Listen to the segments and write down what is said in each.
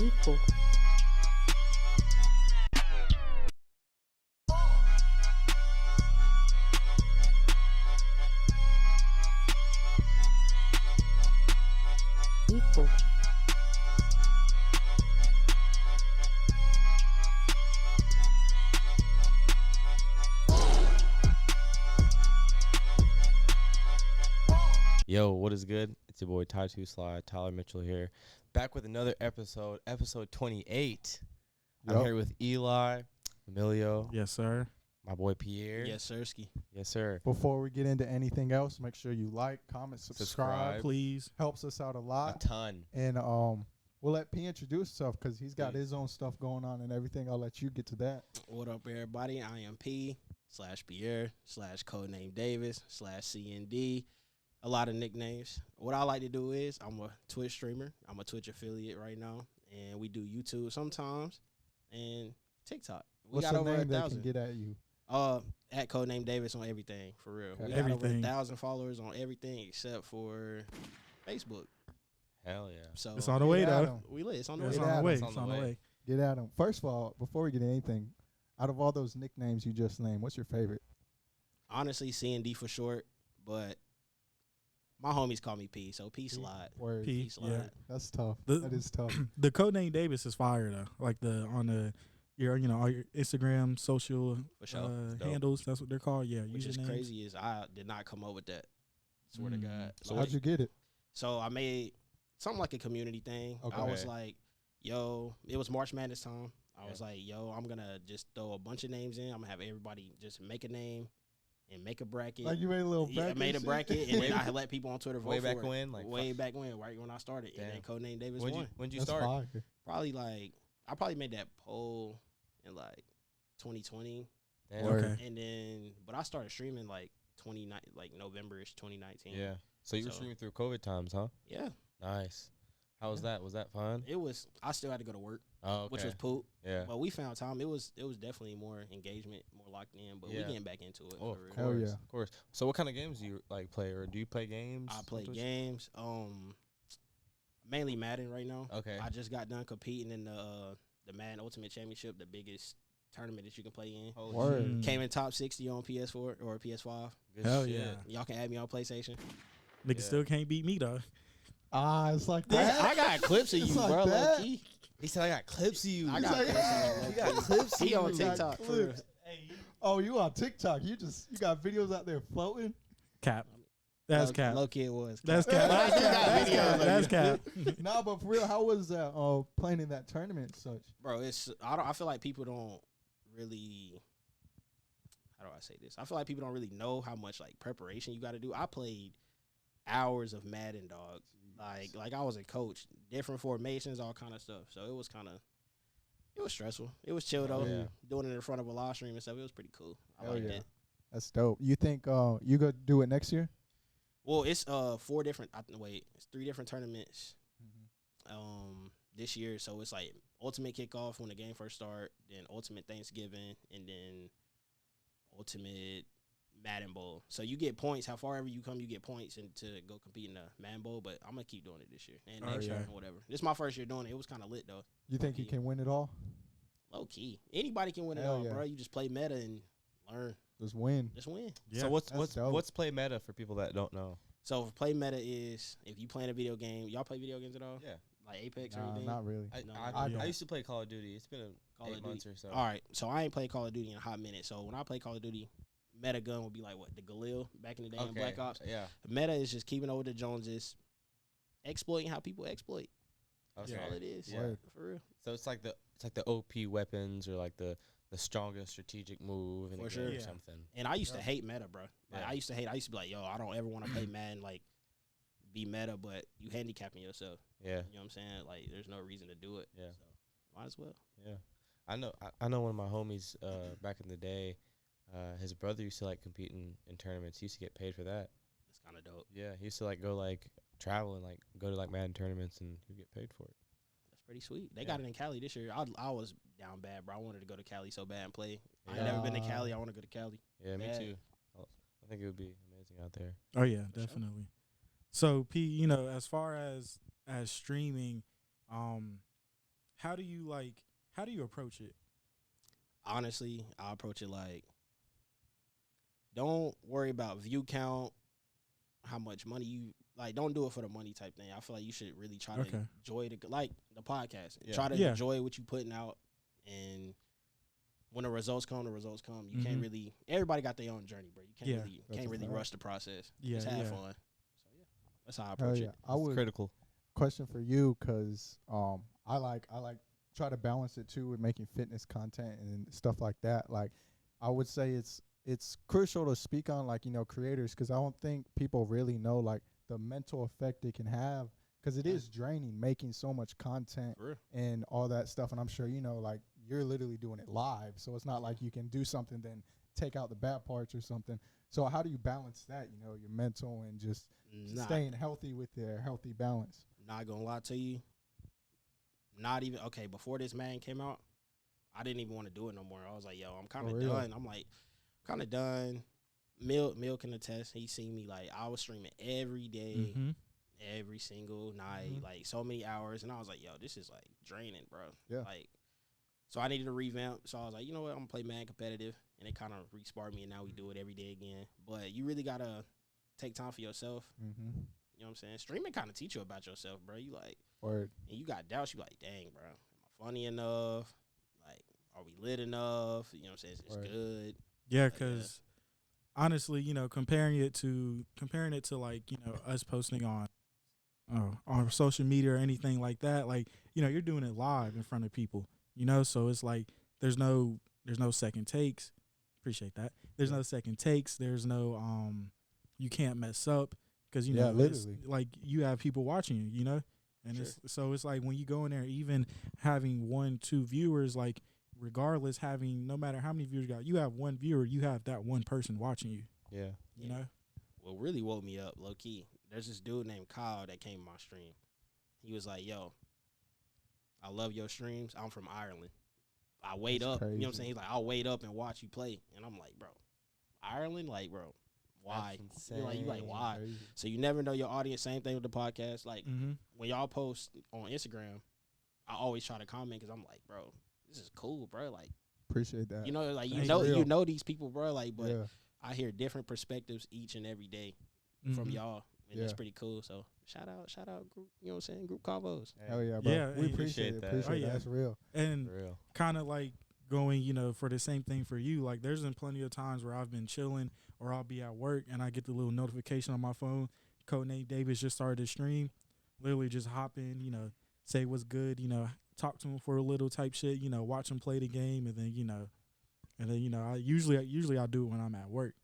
people. People. Yo, what is good? It's your boy Ty2 Slide, Tyler Mitchell here. Back with another episode 28. I'm here with Eli, Emilio, Yes, sir. my boy Pierre. Yes, sirski. Yes, sir. Before we get into anything else, make sure you like, comment, subscribe. Please. Helps us out a A lot. ton. And we'll let P introduce himself because he's got his own stuff going on and everything. I'll let you get to that. What up, everybody? I am P/Pierre /Codename Davis /CND. A lot of nicknames. What I like to do is I'm a Twitch streamer. I'm a Twitch affiliate right now, and we do YouTube sometimes and TikTok. We What's got the over name they 1,000. can get at you? At Codename Davis on everything, for real. Okay. We got over Everything. 1,000 followers on everything except for Facebook. Hell yeah. So It's on the way, Get at though. 'em. we lit. It's on the It's way. on the way. It's It's on the way. Get at him. First of all, before we get anything, out of all those nicknames you just named, what's your favorite? Honestly, CND for short, but my homies call me P, so P Slide. Word. P. P Slide. Yeah. That's tough. The- That is tough. The Codename Davis is fire though. Like all your Instagram social For sure. Dope. handles. That's what they're called. Yeah. Which is usernames. crazy is I did not come up with that. Swear to God. So How'd you get it? So I made something like a community thing. I was Okay. like, yo, it was March Madness time. I Yeah. was like, yo, I'm gonna just throw a bunch of names in. I'm gonna have everybody just make a name and make a bracket. Like you made a little Yeah, I bracket. made a shit? bracket and then I let people on Twitter vote Way for back it. when? Like way back when, right when I started. Damn. And then Codename Davis When'd won. you That's start? fire. Probably like I probably made that poll in like 2020. Damn. Word. Okay. And then, but I started streaming like November-ish 2019. Yeah. So you were So- streaming through COVID times, huh? Yeah. Nice. How was that? Was that fun? It was. I still had to go to work, Oh, okay. which was poop. Yeah. But we found time. It was definitely more engagement, more locked in. But we Yeah. getting back into it. Oh, for of real. Hell course. yeah. Of course. So what kind of games do you like play, or do you play games? I on play Twitch? games. Mainly Madden right now. Okay. I just got done competing in the Madden Ultimate Championship, the biggest tournament that you can play in. Holy Word. shit. Came in top 60 on PS4 or PS5. Good Hell shit. yeah. Y'all can add me on PlayStation. Niggas Yeah. still can't beat me though. It's like Yeah, that. I got clips of you, It's like bro. that? Low key. He said I got clips of you. I He's got like- clips of you. You got clips He of on you. TikTok. For real. clips. Oh, you on TikTok? You got videos out there floating? Cap. That's Low- cap. Low kid was. That's But cap. I still got That's videos cap. of That's you. cap. Nah, but for real, how was that? Playing in that tournament and such. Bro, I feel like people don't really, how do I say this? I feel like people don't really know how much like preparation you got to do. I played hours of Madden, dog. Like I was a coach, different formations, all kind of stuff. So it was stressful. It was chill though. Yeah. Doing it in front of a live stream and stuff, it was pretty cool. I Hell liked yeah. it. That's dope. You think you gonna do it next year? Well, it's it's 3 different tournaments this year. So it's like Ultimate Kickoff when the game first start, then Ultimate Thanksgiving, and then Ultimate Madden Bowl. So you get points. How far ever you come, you get points and to go compete in the Madden Bowl. But I'm gonna keep doing it this year and Oh, next year yeah. and whatever. This is my first year doing it. It was kind of lit though. You think you Low-key. can win it all? Low key, anybody can win it Hell all, yeah. bro. You just play meta and learn. Just win. Just win. Yeah. So That's dope. what's play meta for people that don't know? So play meta is if you playing a video game. Y'all play video games at all? Yeah. Like Apex or Nah, anything? not really. No, I don't. used to play Call of Duty. It's been Call 8 of months Duty. or so. All right, so I ain't played Call of Duty in a hot minute. So when I play Call of Duty, meta gun would be like what the Galil back in the day in Black Ops. Yeah. Meta is just keeping over the Joneses, exploiting how people exploit. That's Okay. all it is. Yeah. Word. For real. So it's like the OP weapons or like the strongest strategic move in For a sure. game or Yeah. something. And I used to hate meta, bro. Like Yeah. I used to be like, yo, I don't ever want to play Madden like be meta, but you handicapping yourself. Yeah. You know what I'm saying? Like there's no reason to do it. Yeah. So might as well. Yeah. I know one of my homies back in the day, his brother used to like compete in tournaments. He used to get paid for that. It's kind of dope. Yeah, he used to like go like travel and like go to like Madden tournaments and he'd get paid for it. That's pretty sweet. They Yeah. got it in Cali this year. I was down bad, bro. I wanted to go to Cali so bad and play. I ain't Yeah. never been to Cali. I want to go to Cali. Yeah, me Bad. too. I think it would be amazing out there. Oh yeah, For sure. definitely. So P, as far as streaming, how do you approach it? Honestly, I approach it like, don't worry about view count, how much money you like. Don't do it for the money type thing. I feel like you should really try to enjoy the podcast. Try to enjoy what you putting out, and when the results come, You can't really. Everybody got their own journey, bro. You can't really rush the process. Just have fun. So yeah, that's how I approach it. It's critical. Question for you, because I like try to balance it too with making fitness content and stuff like that. Like, I would say it's crucial to speak on, like, you know, creators, because I don't think people really know like the mental effect it can have, because it is draining making so much content and all that stuff. And I'm sure, you know, like, you're literally doing it live, so it's not like you can do something then take out the bad parts or something. So how do you balance that, you know, your mental and just staying healthy with their healthy balance? Not gonna lie to you, not even before this Madden came out, I didn't even want to do it no more. I was like, yo, I'm kind of done. I'm like, kind of done. Mill can attest. He seen me, like, I was streaming every day, every single night, like so many hours, and I was like, yo, this is like draining, bro. Like, so I needed to revamp. So I was like, you know what, I'm gonna play Madden competitive, and it kind of re-sparked me, and now we do it every day again. But you really gotta take time for yourself. You know what I'm saying? Streaming kind of teach you about yourself, bro. You like, and you got doubts. You like, dang, bro, am I funny enough? Like, are we lit enough? You know what I'm saying? It's good. Yeah, because honestly, you know, comparing it to like, you know, us posting on social media or anything like that, like, you know, you're doing it live in front of people, you know, so it's like there's no second takes. Appreciate that. There's no second takes. There's no you can't mess up, because, you know, literally, like, you have people watching you, you know, and it's like when you go in there, even having 1-2 viewers, like, regardless, no matter how many viewers you have one viewer, you have that one person watching you. Yeah. You know? What really woke me up, low key, there's this dude named Kyle that came to my stream. He was like, yo, I love your streams. I'm from Ireland. I wait up. Crazy. You know what I'm saying? He's like, I'll wait up and watch you play. And I'm like, bro, Ireland? Like, bro, why? You like, why? Crazy. So you never know your audience. Same thing with the podcast. Like, when y'all post on Instagram, I always try to comment, because I'm like, bro, this is cool, bro. Like, appreciate that. You know, like, you know these people, bro. Like, but I hear different perspectives each and every day from y'all, and it's pretty cool. So shout out, group. You know what I'm saying? GroupConvs. Hell yeah, bro. Yeah, we appreciate that. Appreciate that. That's real. And kind of like going, you know, for the same thing for you. Like, there's been plenty of times where I've been chilling, or I'll be at work and I get the little notification on my phone. Codename Davis just started to stream. Literally just hop in, you know, say what's good, you know, talk to him for a little type shit, you know, watch him play the game, and then, you know, I usually I'll do it when I'm at work,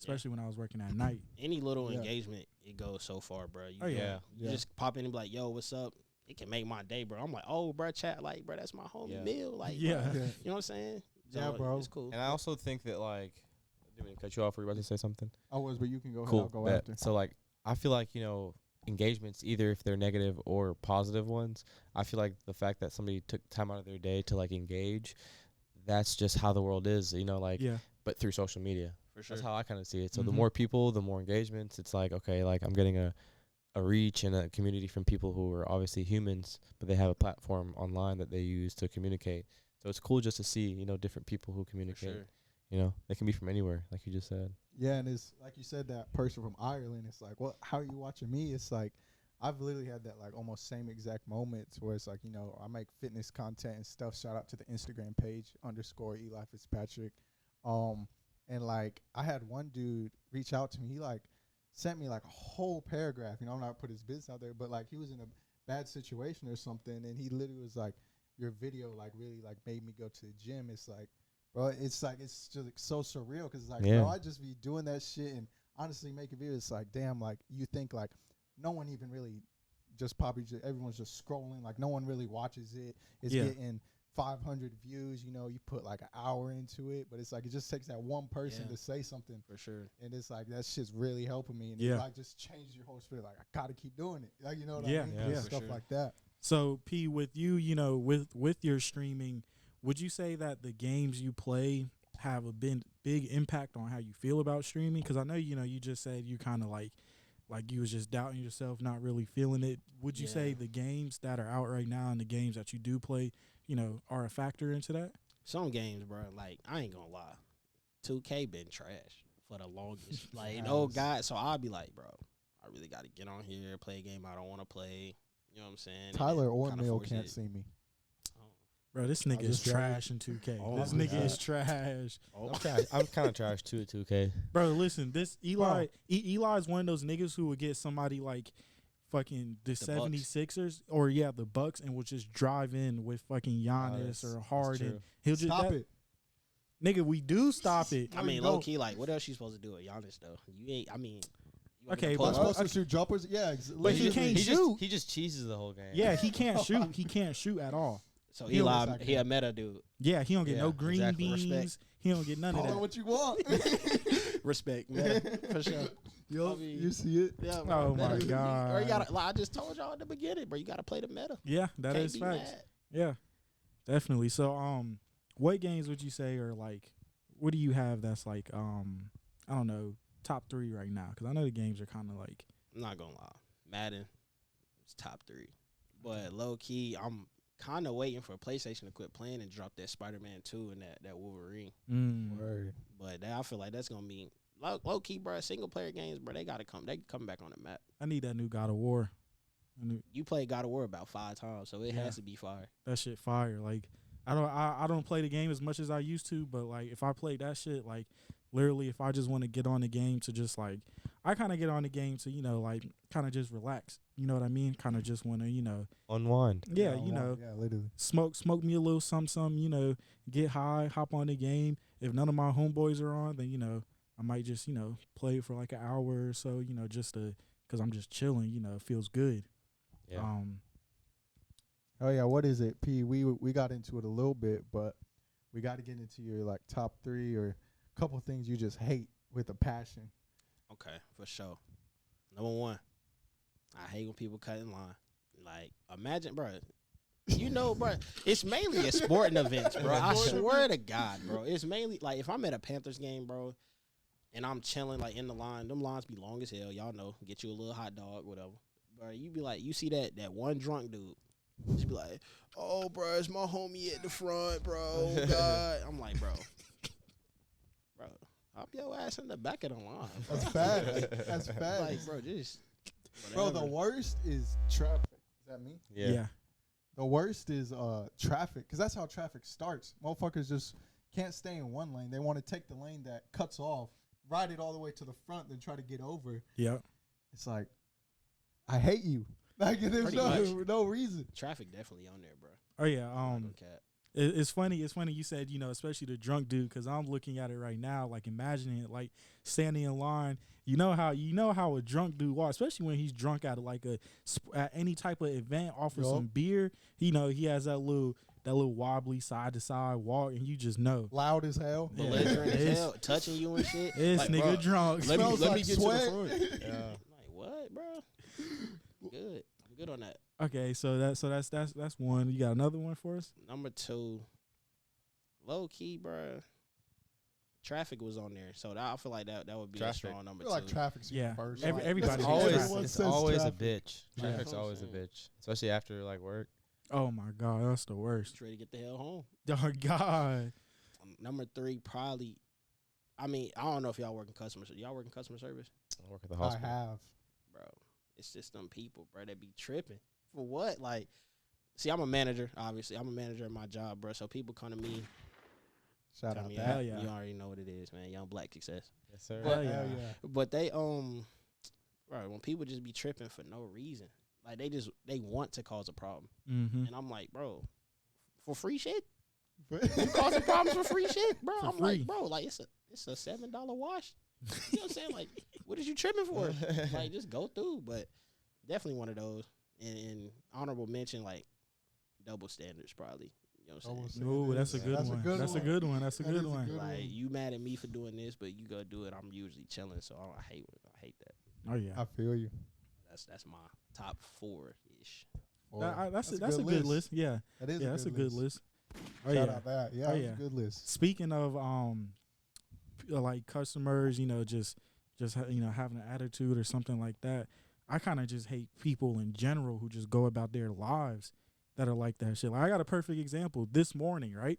especially when I was working at night. Any little engagement, it goes so far, bro. You just pop in and be like, yo, what's up? It can make my day, bro. I'm like, oh, bro, chat, like, bro, that's my homie Mill, like, bro. You know what I'm saying? So, bro, it's cool. And I also think that, like, I didn't mean to cut you off. Were you about to say something? I was, but you can go ahead. Cool. I'll go after. So, like, I feel like, you know, engagements, either if they're negative or positive ones, I feel like the fact that somebody took time out of their day to, like, engage, that's just how the world is, you know, like, but through social media. For sure. That's how I kind of see it. So the more people, the more engagements. It's like, okay, like, I'm getting a reach and a community from people who are obviously humans, but they have a platform online that they use to communicate. So it's cool just to see, you know, different people who communicate. For sure. You know, they can be from anywhere, like you just said. Yeah, and it's like you said, that person from Ireland. It's like, well, how are you watching me? It's like, I've literally had that, like, almost same exact moments where it's like, you know, I make fitness content and stuff. Shout out to the Instagram page _Eli Fitzpatrick. And like, I had one dude reach out to me. He like sent me like a whole paragraph. You know, I'm not put his business out there, but like, he was in a bad situation or something, and he literally was like, your video like really like made me go to the gym. It's like, bro, it's like, it's just like so surreal, because it's like, bro, I just be doing that shit and honestly make a video. It's like, damn, like, you think like no one even really just probably everyone's just scrolling, like no one really watches it. It's getting 500 views, you know, you put like an hour into it, but it's like, it just takes that one person to say something. For sure. And it's like, that shit's really helping me, and it like just changed your whole spirit. Like, I gotta keep doing it, like, you know what I mean? Stuff like that. So P, with you, you know, with your streaming, would you say that the games you play have a big impact on how you feel about streaming? Because I know, you know, you just said you kind of like like you was just doubting yourself, not really feeling it. Would you say the games that are out right now and the games that you do play, you know, are a factor into that? Some games, bro, like I ain't gonna lie, 2K been trash for the longest. Like, oh God, so I'll be like, bro, I really got to get on here, play a game I don't want to play. You know what I'm saying? Tyler or Mill can't see me. Bro, this nigga is trash in 2K. Oh this nigga is trash. I'm kind of trash too at 2K. Bro, listen, this Eli is one of those niggas who would get somebody like fucking the 76ers or the Bucks and will just drive in with fucking Giannis or Harden. He'll just stop it. Nigga, we do stop it. I mean, low key, like, what else you supposed to do with Giannis though? You ain't. I mean, okay, but supposed to shoot jumpers. Yeah, but he can't shoot. He just cheeses the whole game. Yeah, he can't shoot. He can't shoot at all. So Eli, he a meta dude. Yeah, he don't get no green beans. Respect. He don't get none of that. What you want? Respect, man, for sure. Yo, you see it? Yeah, oh my God. Or you gotta, like I just told y'all at the beginning, bro. You gotta play the meta. Yeah, that is facts. Yeah, definitely. So, what games would you say are like? What do you have that's like? I don't know, top 3 right now? Because I know the games are kind of like. I'm not gonna lie, Madden is top 3, but low key, I'm kind of waiting for PlayStation to quit playing and drop that Spider-Man 2 and that Wolverine. Word. But I feel like that's gonna be low key, bro. Single player games, bro. They gotta come. They come back on the map. I need that new God of War. You played God of War about 5 times, so it has to be fire. That shit fire. Like I don't play the game as much as I used to, but like if I play that shit, like literally, if I just want to get on the game to just like, I kind of get on the game to, you know, like kind of just relax. You know what I mean? Kind of just want to, you know, unwind. Yeah, you know, literally smoke me a little something, you know, get high, hop on the game. If none of my homeboys are on, then, you know, I might just, you know, play for like an hour or so, you know, just to, because I'm just chilling, you know, it feels good. Yeah. Oh yeah, what is it, P? We got into it a little bit, but we got to get into your like top 3 or a couple things you just hate with a passion. Okay, for sure. Number 1, I hate when people cut in line. Like, imagine, bro. You know, bro, it's mainly a sporting events, bro. I swear to God, bro. It's mainly like if I'm at a Panthers game, bro, and I'm chilling like in the line. Them lines be long as hell. Y'all know. Get you a little hot dog, whatever. Bro, you be like, you see that one drunk dude. Just be like, oh, bro, it's my homie at the front, bro. Oh, God. I'm like, bro, hop your ass in the back of the line. Bro. That's bad. That's bad. Like, bro, just whatever. Bro, the worst is traffic. Is that me? Yeah. The worst is traffic, because that's how traffic starts. Motherfuckers just can't stay in one lane. They want to take the lane that cuts off, ride it all the way to the front, then try to get over. Yeah. It's like, I hate you. Like, there's no reason. Traffic definitely on there, bro. Oh yeah. It's funny. It's funny you said, you know, especially the drunk dude, because I'm looking at it right now, like imagining it, like standing in line. You know how a drunk dude walks, especially when he's drunk at like at any type of event, offers some beer. You know, he has that little wobbly side to side walk, and you just know, loud as hell, belligerent as hell, touching you and shit. This like, nigga drunk. Let me like get sweat. to the front. Yeah. Like what, bro? Good. I'm good on that. Okay, so that's one. You got another one for us? Number 2, low key, bro. Traffic was on there, so I feel like that would be a strong number 2. Like traffic's first. Everybody's it's always a bitch. Traffic's always a bitch, especially after like work. Oh my God, that's the worst. Ready to get the hell home. Oh God. Number 3, probably. I mean, I don't know if y'all work in customer service. Y'all work in customer service? I work at the hospital. I have, bro. It's just them people, bro, that be tripping. For what? Like, see, I'm a manager, obviously. I'm a manager at my job, bro. So people come to me. Shout out me that. Hell yeah. You already know what it is, man. Young black success. Yes, sir. Hell yeah. But they, bro, when people just be tripping for no reason, like they want to cause a problem. Mm-hmm. And I'm like, bro, for free shit? You causing problems for free shit, bro? I'm like, bro, like it's a $7 wash. You know what I'm saying? Like, what is you tripping for? Like, just go through. But definitely one of those. And honorable mention, like, double standards probably. You know what I'm saying? Ooh, that's a good one. That's a good one. That's a good one. Like, you mad at me for doing this, but you go do it. I'm usually chilling, so I hate that. Oh yeah, I feel you. That's my top 4-ish. That's a good list. Yeah, that is. That's a good list. Oh Shout yeah, out that. Yeah, that's a good list. Speaking of like customers, you know, just just having an attitude or something like that. I kind of just hate people in general who just go about their lives that are like that shit. Like I got a perfect example this morning, right?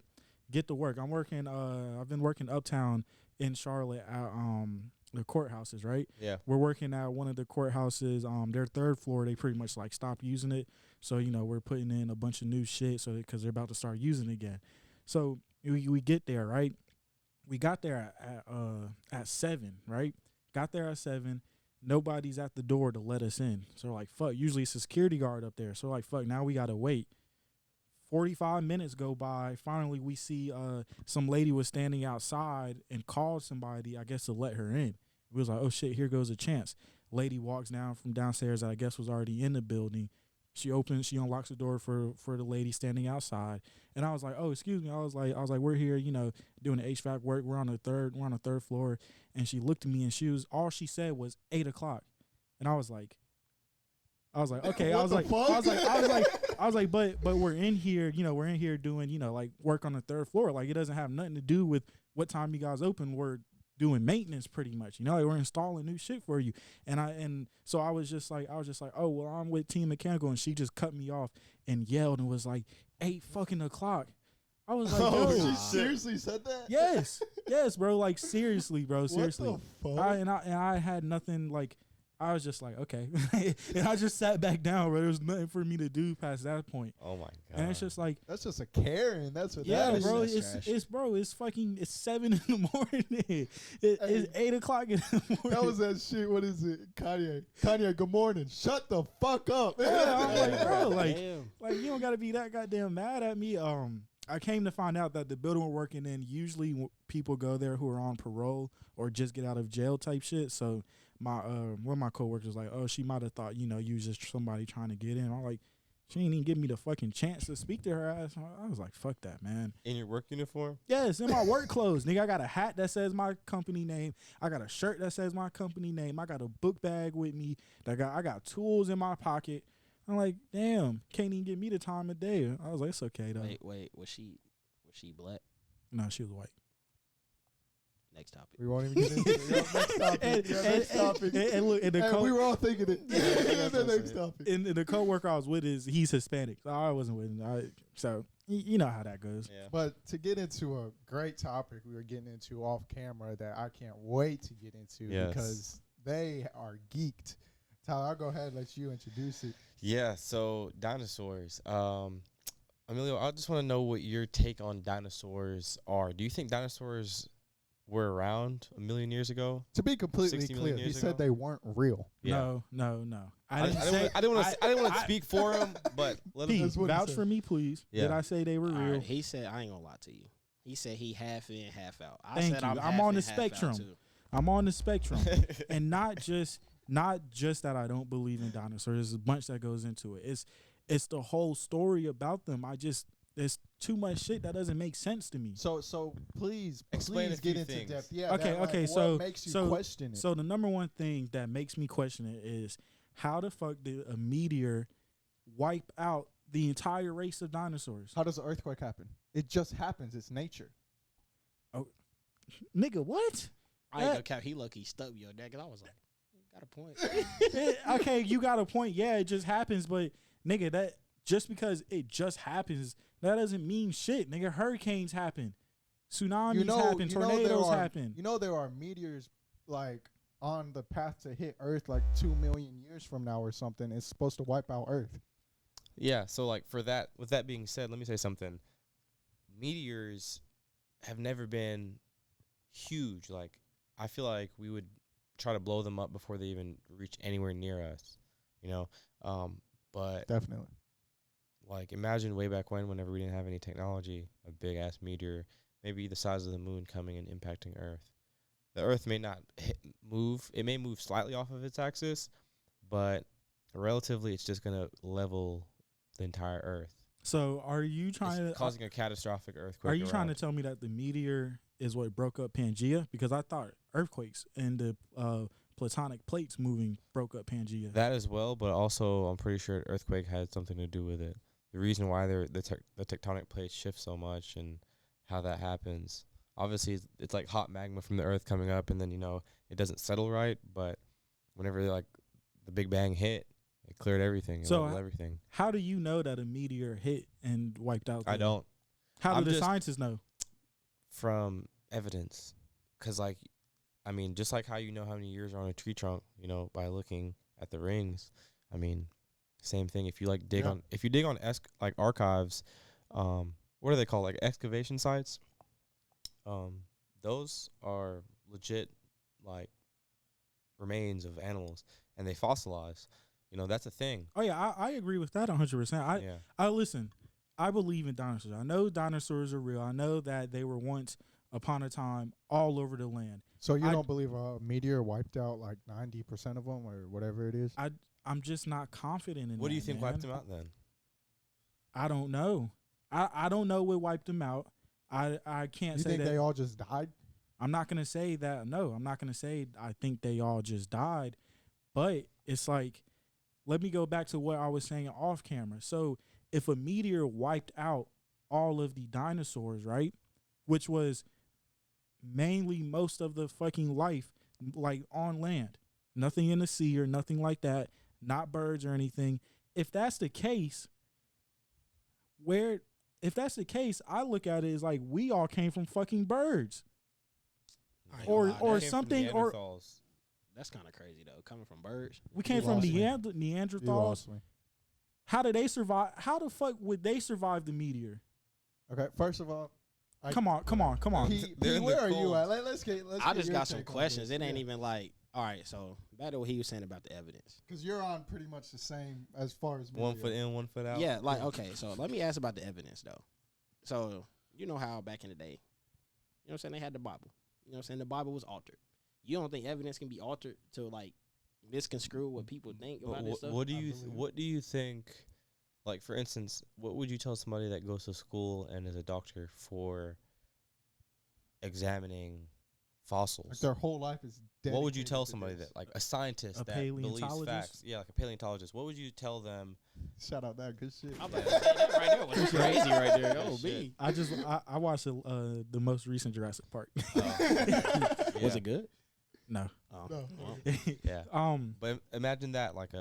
Get to work. I'm working. I've been working uptown in Charlotte at the courthouses, right? Yeah. We're working at one of the courthouses. Their third floor, they pretty much like stopped using it. So we're putting in a bunch of new shit because they're about to start using it again. So we get there, right? We got there at 7, right? Got there at 7. Nobody's at the door to let us in. So we're like, fuck. Usually it's a security guard up there. So we're like, fuck. Now we gotta wait. 45 minutes go by. Finally, we see some lady was standing outside and called somebody, I guess, to let her in. We was like, oh shit, here goes a chance. Lady walks down from downstairs that I guess was already in the building. She unlocks the door for the lady standing outside. And I was like, oh, excuse me. I was like, we're here, doing the HVAC work. We're on the third floor. And she looked at me and all she said was 8:00. And I was like, okay. I was like, but we're in here, doing, like work on the third floor. Like it doesn't have nothing to do with what time you guys open. We're doing maintenance pretty much, like we're installing new shit for you. And so I was just like, oh, well, I'm with Team Mechanical. And she just cut me off and yelled and was like, 8:00. I was like, oh, yo. She seriously said that? Yes, bro. Like seriously, bro. Seriously. What the fuck? I had nothing like. I was just like, okay. And I just sat back down, bro. There was nothing for me to do past that point. Oh, my God. And it's just like. That's just a Karen. That's what yeah, that is. bro. It's 7 in the morning. It's 8:00 in the morning. That was that shit. What is it? Kanye, good morning. Shut the fuck up. Yeah, I'm like, bro, like you don't got to be that goddamn mad at me. I came to find out that the building we're working in, usually people go there who are on parole or just get out of jail type shit. So my one of my coworkers was like, oh, she might have thought, you was just somebody trying to get in. I'm like, she ain't even give me the fucking chance to speak to her ass. I was like, fuck that, man. In your work uniform? Yes, in my work clothes. Nigga, I got a hat that says my company name. I got a shirt that says my company name. I got a book bag with me. I got tools in my pocket. I'm like, damn, can't even give me the time of day. I was like, it's okay though. Wait, was she black? No, she was white. Next topic. We won't even get into it. Next topic. And look, we were all thinking it. The next topic. And the coworker I was with he's Hispanic. So I wasn't with him. So you know how that goes. Yeah. But to get into a great topic we were getting into off camera that I can't wait to get into because they are geeked. Tyler, I'll go ahead and let you introduce it. Yeah, so dinosaurs. Emilio, I just want to know what your take on dinosaurs are. Do you think dinosaurs were around a million years ago? To be completely clear, he said they weren't real. Yeah. No. I didn't want to speak for him, but let him vouch for me, please. Yeah. Did I say they were real? Right, he said, I ain't gonna lie to you. He said he half in, half out. Thank you. I'm on the spectrum. I'm on the spectrum, and not just that I don't believe in dinosaurs. There's a bunch that goes into it. It's the whole story about them. There's too much shit that doesn't make sense to me. So please Explain get into things. depth. Yeah. Okay. What makes you question it? So the number one thing that makes me question it is how the fuck did a meteor wipe out the entire race of dinosaurs? How does an earthquake happen? It just happens. It's nature. Oh, nigga, what? I ain't gonna cap. He lucky stubbed your neck, and I was like, got a point. Okay, you got a point. Yeah, it just happens, but nigga, that just because it just happens, that doesn't mean shit. Nigga, hurricanes happen, tsunamis happen, tornadoes happen. There are meteors like on the path to hit Earth like 2 million years from now or something. It's supposed to wipe out Earth. Yeah, so like with that being said, let me say something. Meteors have never been huge. Like, I feel like we would try to blow them up before they even reach anywhere near us, but definitely, like, imagine way back whenever we didn't have any technology, a big ass meteor, maybe the size of the moon, coming and impacting Earth. The Earth may not move. It may move slightly off of its axis, but relatively, it's just gonna level the entire Earth. So, are you trying to causing a catastrophic earthquake? Are you trying to tell me that the meteor is what broke up Pangea? Because I thought earthquakes and the platonic plates moving broke up Pangea. That as well, but also I'm pretty sure an earthquake had something to do with it. The reason why the tectonic plates shift so much and how that happens. obviously it's like hot magma from the earth coming up, and then it doesn't settle right. But whenever like the Big Bang hit, it cleared everything. It leveled everything. How do you know that a meteor hit and wiped out? I don't. How do the scientists know? From evidence, because like, I mean, just like how you know how many years are on a tree trunk, by looking at the rings. I mean, same thing. If you like dig on, if you dig on like archives, what are they called? Like excavation sites. Those are legit like remains of animals, and they fossilize. That's a thing. Oh yeah, I agree with that 100%. I listen. I believe in dinosaurs. I know dinosaurs are real. I know that they were once upon a time all over the land. So you don't believe a meteor wiped out like 90% of them or whatever it is? I'm just not confident in that. What do you think man. wiped them out then? I don't know. I don't know what wiped them out. I can't say that. You think they all just died? I'm not going to say that. No, I'm not going to say I think they all just died. But it's like, let me go back to what I was saying off camera. So if a meteor wiped out all of the dinosaurs, right, which was mainly most of the fucking life, like on land, nothing in the sea or nothing like that, not birds or anything. If that's the case, I look at it as like we all came from fucking birds, or something, or that's kind of crazy though. Coming from birds, we came from Neanderthals. How did they survive? How the fuck would they survive the meteor? Okay, first of all, come on. Where are you at? Let's I just got some questions. It ain't even like, all right. So back to what he was saying about the evidence. Because you're on pretty much the same as far as 1 foot in, 1 foot out. Yeah, like okay. So let me ask about the evidence though. So you know how back in the day, you know what I'm saying, they had the Bible. You know what I'm saying, the Bible was altered. You don't think evidence can be altered to like misconstrue what people think about this stuff? What do you think? Like, for instance, what would you tell somebody that goes to school and is a doctor for examining fossils? Like their whole life is dedicated. What would you tell somebody that, like a scientist that believes paleontologist? facts? Yeah, like a paleontologist. What would you tell them? Shout out that good shit. I'm about to say that right there was crazy right there. Oh, B. I watched the most recent Jurassic Park. Was it good? No. Oh. No. Yeah. But imagine that, like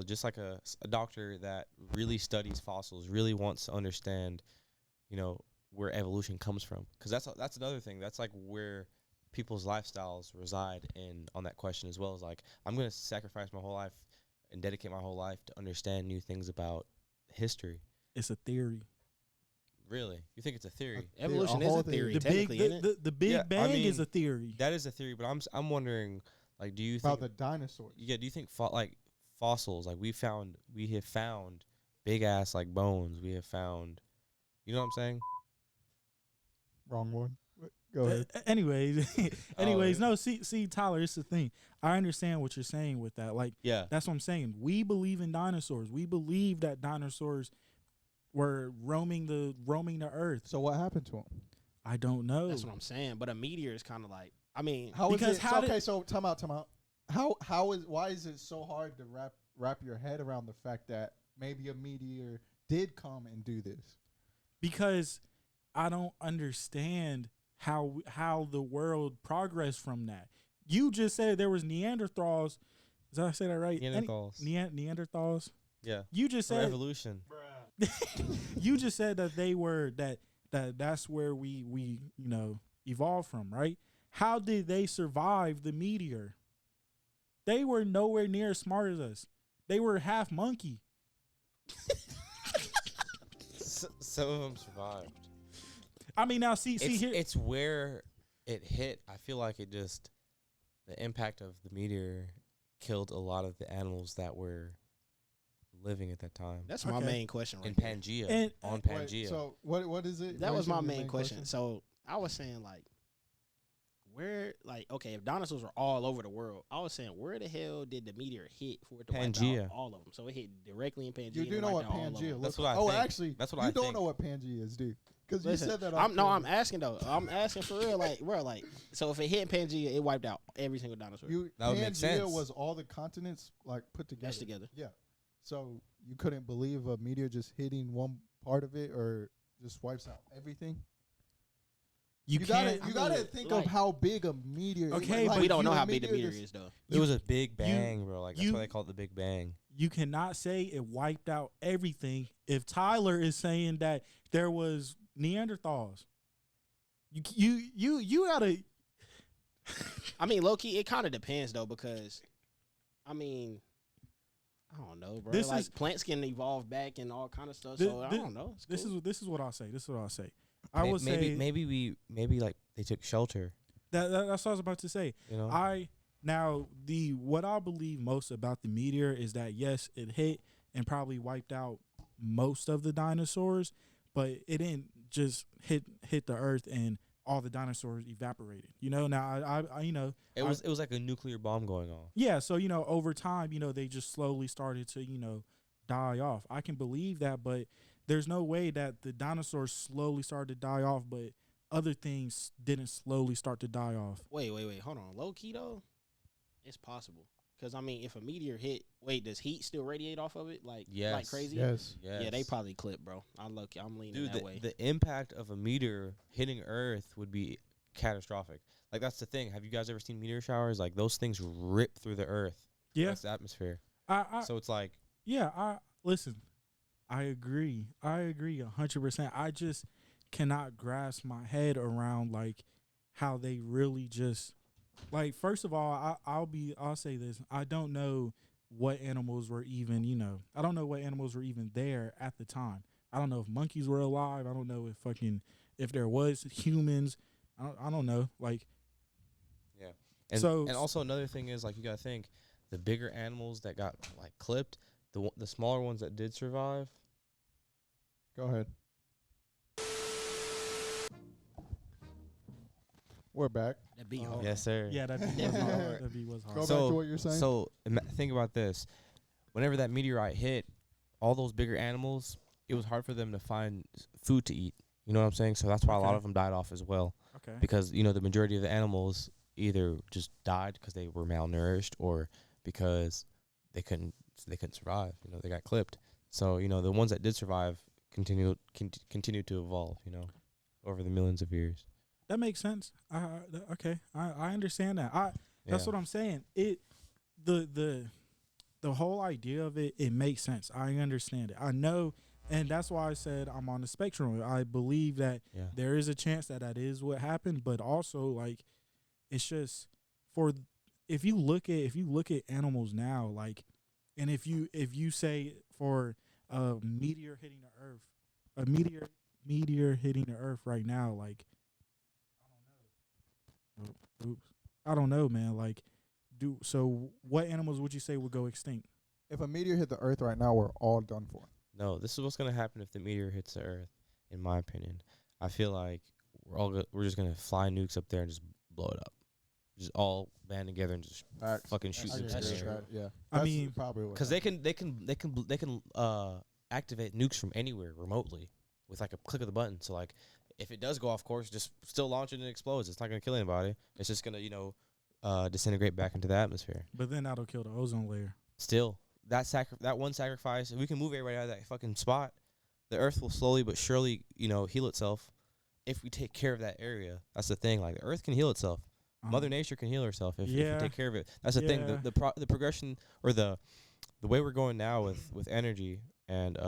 just like a doctor that really studies fossils, really wants to understand, where evolution comes from. Because that's another thing. That's like where people's lifestyles reside on that question as well. As like, I'm going to sacrifice my whole life and dedicate my whole life to understand new things about history. It's a theory. Really? You think it's a theory? Evolution is a theory. The Big Bang is a theory. That is a theory, but I'm wondering, like, do you about think the dinosaurs? Yeah. Do you think fossils? Like, we have found big ass like bones. We have found, you know what I'm saying? Wrong one. Go ahead. Anyways, no. See, Tyler, it's the thing. I understand what you're saying with that. Like, yeah, that's what I'm saying. We believe in dinosaurs. We believe that dinosaurs were roaming the earth. So what happened to them? I don't know. That's what I'm saying. But a meteor is kind of like, I mean, so time out. Why is it so hard to wrap your head around the fact that maybe a meteor did come and do this? Because I don't understand how the world progressed from that. You just said there was Neanderthals. Did I say that right? Neanderthals. Neanderthals. Yeah. You just said evolution. You just said that they were that's where we evolved from, right? How did they survive the meteor? They were nowhere near as smart as us. They were half monkey. Some of them survived. I mean, now see here. It's where it hit. I feel like the impact of the meteor killed a lot of the animals that were living at that time. That's my main question in Pangea. On Pangea. Wait, so what is it? That was my main question. So I was saying, like, where, like, okay, if dinosaurs were all over the world, I was saying, where the hell did the meteor hit for it to wipe out all of them? So it hit directly in Pangea. You do know what Pangea looks like. Actually, that's what I think. You don't know what Pangea is, dude. Because you said that. I'm asking though. I'm asking for real. Like, bro, like, so if it hit Pangea, it wiped out every single dinosaur. That would make sense. Pangea was all the continents like put together. Meshed together. Yeah. So you couldn't believe a meteor just hitting one part of it, or just wipes out everything. You gotta think of how big a meteor. Okay, we don't know how big the meteor is though. It was a big bang, bro. Like that's why they call it the Big Bang. You cannot say it wiped out everything if Tyler is saying that there was Neanderthals. You gotta. I mean, low key, it kind of depends though, because I mean, I don't know, bro. Plants can evolve back and all kind of stuff. So I don't know. This is what I'll say. I would say maybe like they took shelter. That's what I was about to say. You know, what I believe most about the meteor is that yes, it hit and probably wiped out most of the dinosaurs, but it didn't just hit the earth and all the dinosaurs evaporated. You know, now it was like a nuclear bomb going off. Yeah, so over time, they just slowly started to die off. I can believe that, but there's no way that the dinosaurs slowly started to die off, but other things didn't slowly start to die off. Wait, hold on. Low key though, it's possible. Because I mean, if a meteor hit, does heat still radiate off of it like crazy? Yes. Yeah, they probably clip, bro. I'm leaning that way. The impact of a meteor hitting Earth would be catastrophic. Like that's the thing. Have you guys ever seen meteor showers? Like those things rip through the Earth. Yeah, that's the atmosphere. So it's like, listen. I agree 100%. I just cannot grasp my head around like how they really just. Like, first of all, I'll say this. I don't know what animals were even, I don't know what animals were even there at the time. I don't know if monkeys were alive. I don't know if there was humans. I don't know. Like, yeah. And also another thing is, like, you got to think the bigger animals that got, like, clipped, the smaller ones that did survive. Go ahead. We're back. That beat hard. Yes, sir. Yeah, that beat was hard. That beat was hard. Go back to what you're saying. So think about this. Whenever that meteorite hit, all those bigger animals, it was hard for them to find food to eat. You know what I'm saying? So that's why a lot of them died off as well. Okay. Because, the majority of the animals either just died because they were malnourished or because they couldn't survive. They got clipped. So, the ones that did survive continued to evolve, over the millions of years. That makes sense. Okay, I understand that. That's what I'm saying. The whole idea of it makes sense. I understand it. I know, and that's why I said I'm on the spectrum. I believe that there is a chance that is what happened, but also like it's just if you look at animals now, like, and if you say for a meteor hitting the earth, meteor hitting the earth right now, like. Oops. I don't know, man. Like, what animals would you say would go extinct? If a meteor hit the Earth right now, we're all done for. No, this is what's gonna happen if the meteor hits the Earth. In my opinion, I feel like we're just gonna fly nukes up there and just blow it up. Just all band together and just fucking shoot nukes in the air. Yeah, I mean, probably because they can activate nukes from anywhere remotely with like a click of the button. So like. If it does go off course, just still launch it and it explodes. It's not going to kill anybody. It's just going to, disintegrate back into the atmosphere. But then that'll kill the ozone layer. Still, that one sacrifice, if we can move everybody out of that fucking spot, the Earth will slowly but surely, heal itself if we take care of that area. That's the thing. Like, the Earth can heal itself. Mother Nature can heal herself if we take care of it. That's the thing. The progression or the way we're going now with energy and,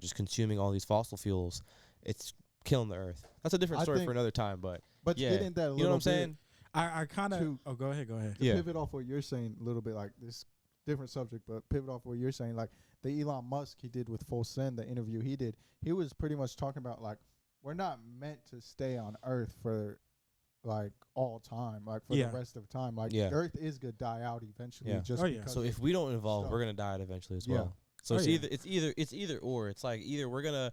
just consuming all these fossil fuels, it's killing the Earth. That's a different story for another time, but yeah, getting that a little you know what I'm saying? I kind of go ahead. To pivot off what you're saying a little bit, like this different subject, but pivot off what you're saying, like the Elon Musk he did with Full Send, the interview he did, he was pretty much talking about like we're not meant to stay on Earth for like all time, like for the rest of time. Like Earth is gonna die out eventually. Just because so if we don't evolve, we're gonna die out eventually as well. So it's either or. It's like either we're gonna,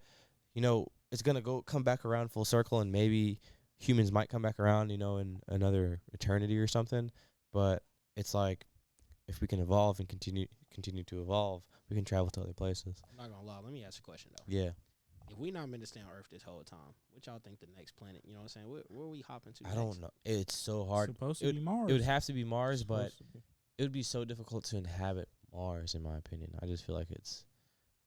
it's going to come back around full circle and maybe humans might come back around, in another eternity or something. But it's like if we can evolve and continue to evolve, we can travel to other places. I'm not going to lie. Let me ask a question, though. Yeah. If we not meant to stay on Earth this whole time, what y'all think the next planet, you know what I'm saying? Where we hopping to I don't know. It's so hard. It's supposed to be Mars. It would have to be Mars, but it would be so difficult to inhabit Mars, in my opinion. I just feel like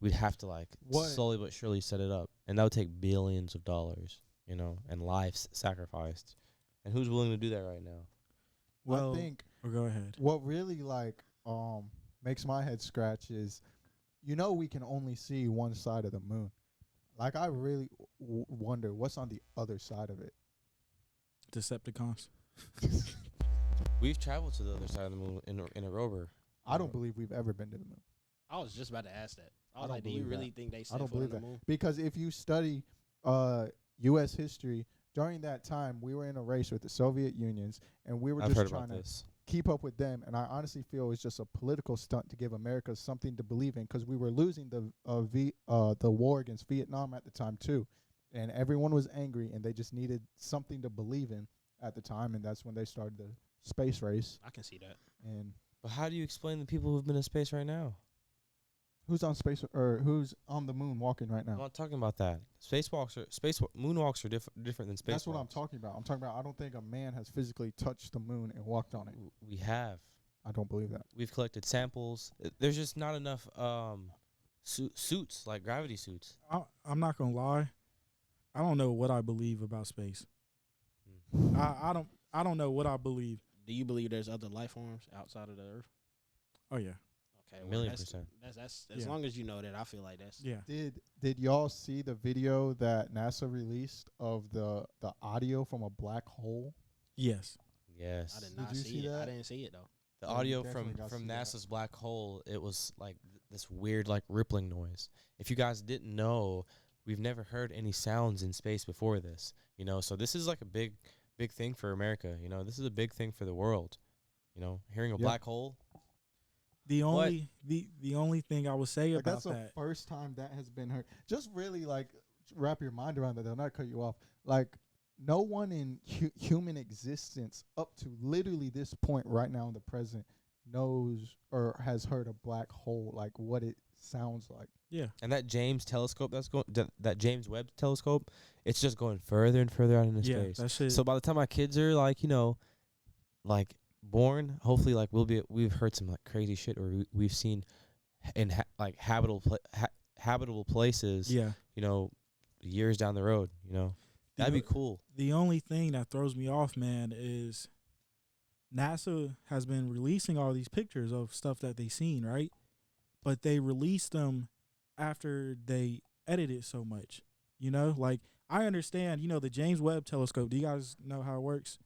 we'd have to slowly but surely set it up, and that would take billions of dollars. and lives sacrificed. And who's willing to do that right now? Well, I think go ahead. what really makes my head scratch is, we can only see one side of the moon. Like, I really wonder what's on the other side of it. Decepticons. We've traveled to the other side of the moon in a rover. I don't believe we've ever been to the moon. I was just about to ask that. I was don't like, do you believe really that. think they I set don't foot on believe the that. moon? Because if you study U.S. history, during that time, we were in a race with the Soviet Unions, and we were I've just heard trying about to this. keep up with them. And I honestly feel it's just a political stunt to give America something to believe in, because we were losing the war against Vietnam at the time too, and everyone was angry, and they just needed something to believe in at the time, and that's when they started the space race. I can see that. And But how do you explain the people who've been in space right now? who's on space or who's on the moon walking right I'm now? not talking about that. Moonwalks are different than space. That's what I'm talking about. I'm talking about, I don't think a man has physically touched the moon and walked on it. We have. I don't believe that. We've collected samples. There's just not enough suits, like gravity suits. I'm not gonna lie. I don't know what I believe about space. I don't know what I believe. Do you believe there's other life forms outside of the Earth? Oh yeah. Okay, $1,000,000%. That's as long as you know that. I feel like that's Yeah. Did y'all see the video that NASA released of the audio from a black hole? Yes. Yes. I did Did not you see see it. I that? didn't see it though. The Yeah, you audio definitely from gotta see that. NASA's black hole, it was like this weird, like rippling noise. If you guys didn't know, we've never heard any sounds in space before this. So this is like a big thing for America. This is a big thing for the world. Hearing a Yeah. black hole. The only the only thing I would say Like, about that's the that. first time that has been heard. Just really wrap your mind around that. They'll not cut you off. Like, no one in human existence up to literally this point right now in the present knows or has heard a black hole, like what it sounds like. Yeah. And that James telescope that James Webb telescope, it's just going further and further out into Yeah. space. That shit. So by the time our kids are born, hopefully we've heard some like crazy shit, or we've seen in habitable places. Yeah. Years down the road. That'd be cool. The only thing that throws me off, man, is NASA has been releasing all these pictures of stuff that they seen, right? But they released them after they edited so much. Like, I understand, the James Webb telescope. Do you guys know how it works?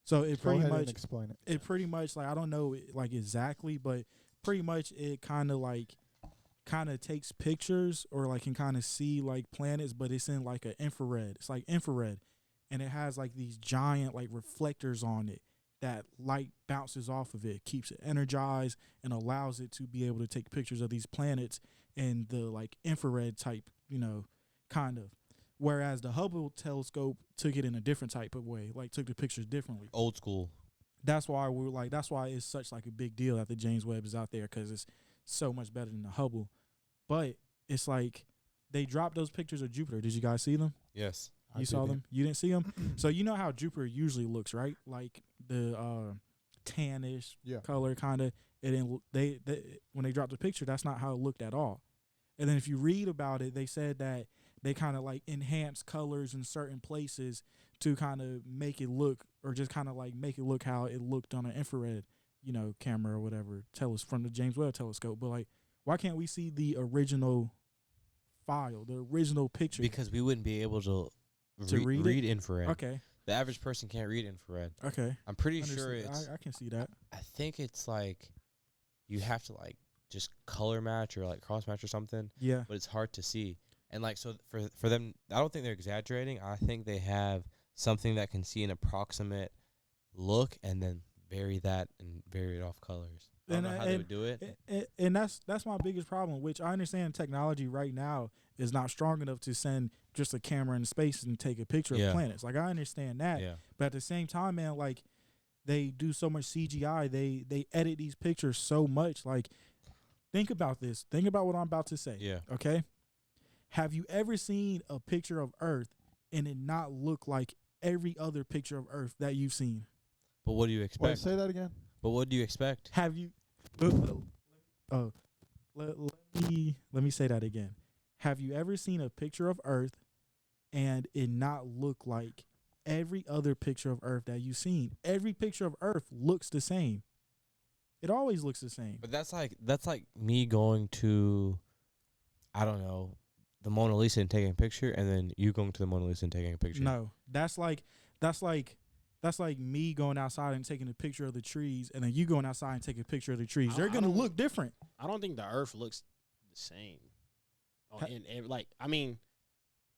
So it Go pretty ahead much and explain it. it pretty much, like, I don't know like exactly, but pretty much it kind of takes pictures, or like can kind of see like planets, but it's in like an infrared. It's like infrared, and it has like these giant like reflectors on it that light bounces off of it, keeps it energized, and allows it to be able to take pictures of these planets in the like infrared type, kind of. Whereas the Hubble telescope took it in a different type of way, like took the pictures differently. Old school. That's why that's why it's such like a big deal that the James Webb is out there, because it's so much better than the Hubble. But it's like they dropped those pictures of Jupiter. Did you guys see them? Yes. You saw them? You didn't see them? So you know how Jupiter usually looks, right? Like the tannish color kind of. And then when they dropped the picture, that's not how it looked at all. And then if you read about it, they said that they kind of like enhance colors in certain places to kind of make it look, or just kind of like make it look how it looked on an infrared, camera or whatever, from the James Webb telescope. But like, why can't we see the original file, the original picture? Because we wouldn't be able to read infrared. Okay. The average person can't read infrared. Okay. I'm pretty sure it's. I can see that. I think it's like you have to like just color match or like cross match or something. Yeah. But it's hard to see. And like, so for them, I don't think they're exaggerating. I think they have something that can see an approximate look and then vary that and vary it off colors. I don't know how they would do it. And that's my biggest problem, which I understand technology right now is not strong enough to send just a camera in space and take a picture of planets. Like, I understand that. Yeah. But at the same time, man, like, they do so much CGI. They edit these pictures so much. Like, think about this. Think about what I'm about to say. Yeah. Okay? Have you ever seen a picture of Earth and it not look like every other picture of Earth that you've seen? But what do you expect? Wait, say that again. But what do you expect? Have you? Let me say that again. Have you ever seen a picture of Earth and it not look like every other picture of Earth that you've seen. Every picture of Earth looks the same. It always looks the same. But that's like me going to, I don't know, the Mona Lisa and taking a picture, and then you going to the Mona Lisa and taking a picture. No, that's like me going outside and taking a picture of the trees, and then you going outside and taking a picture of the trees. They're gonna look different. I don't think the Earth looks the same. I mean,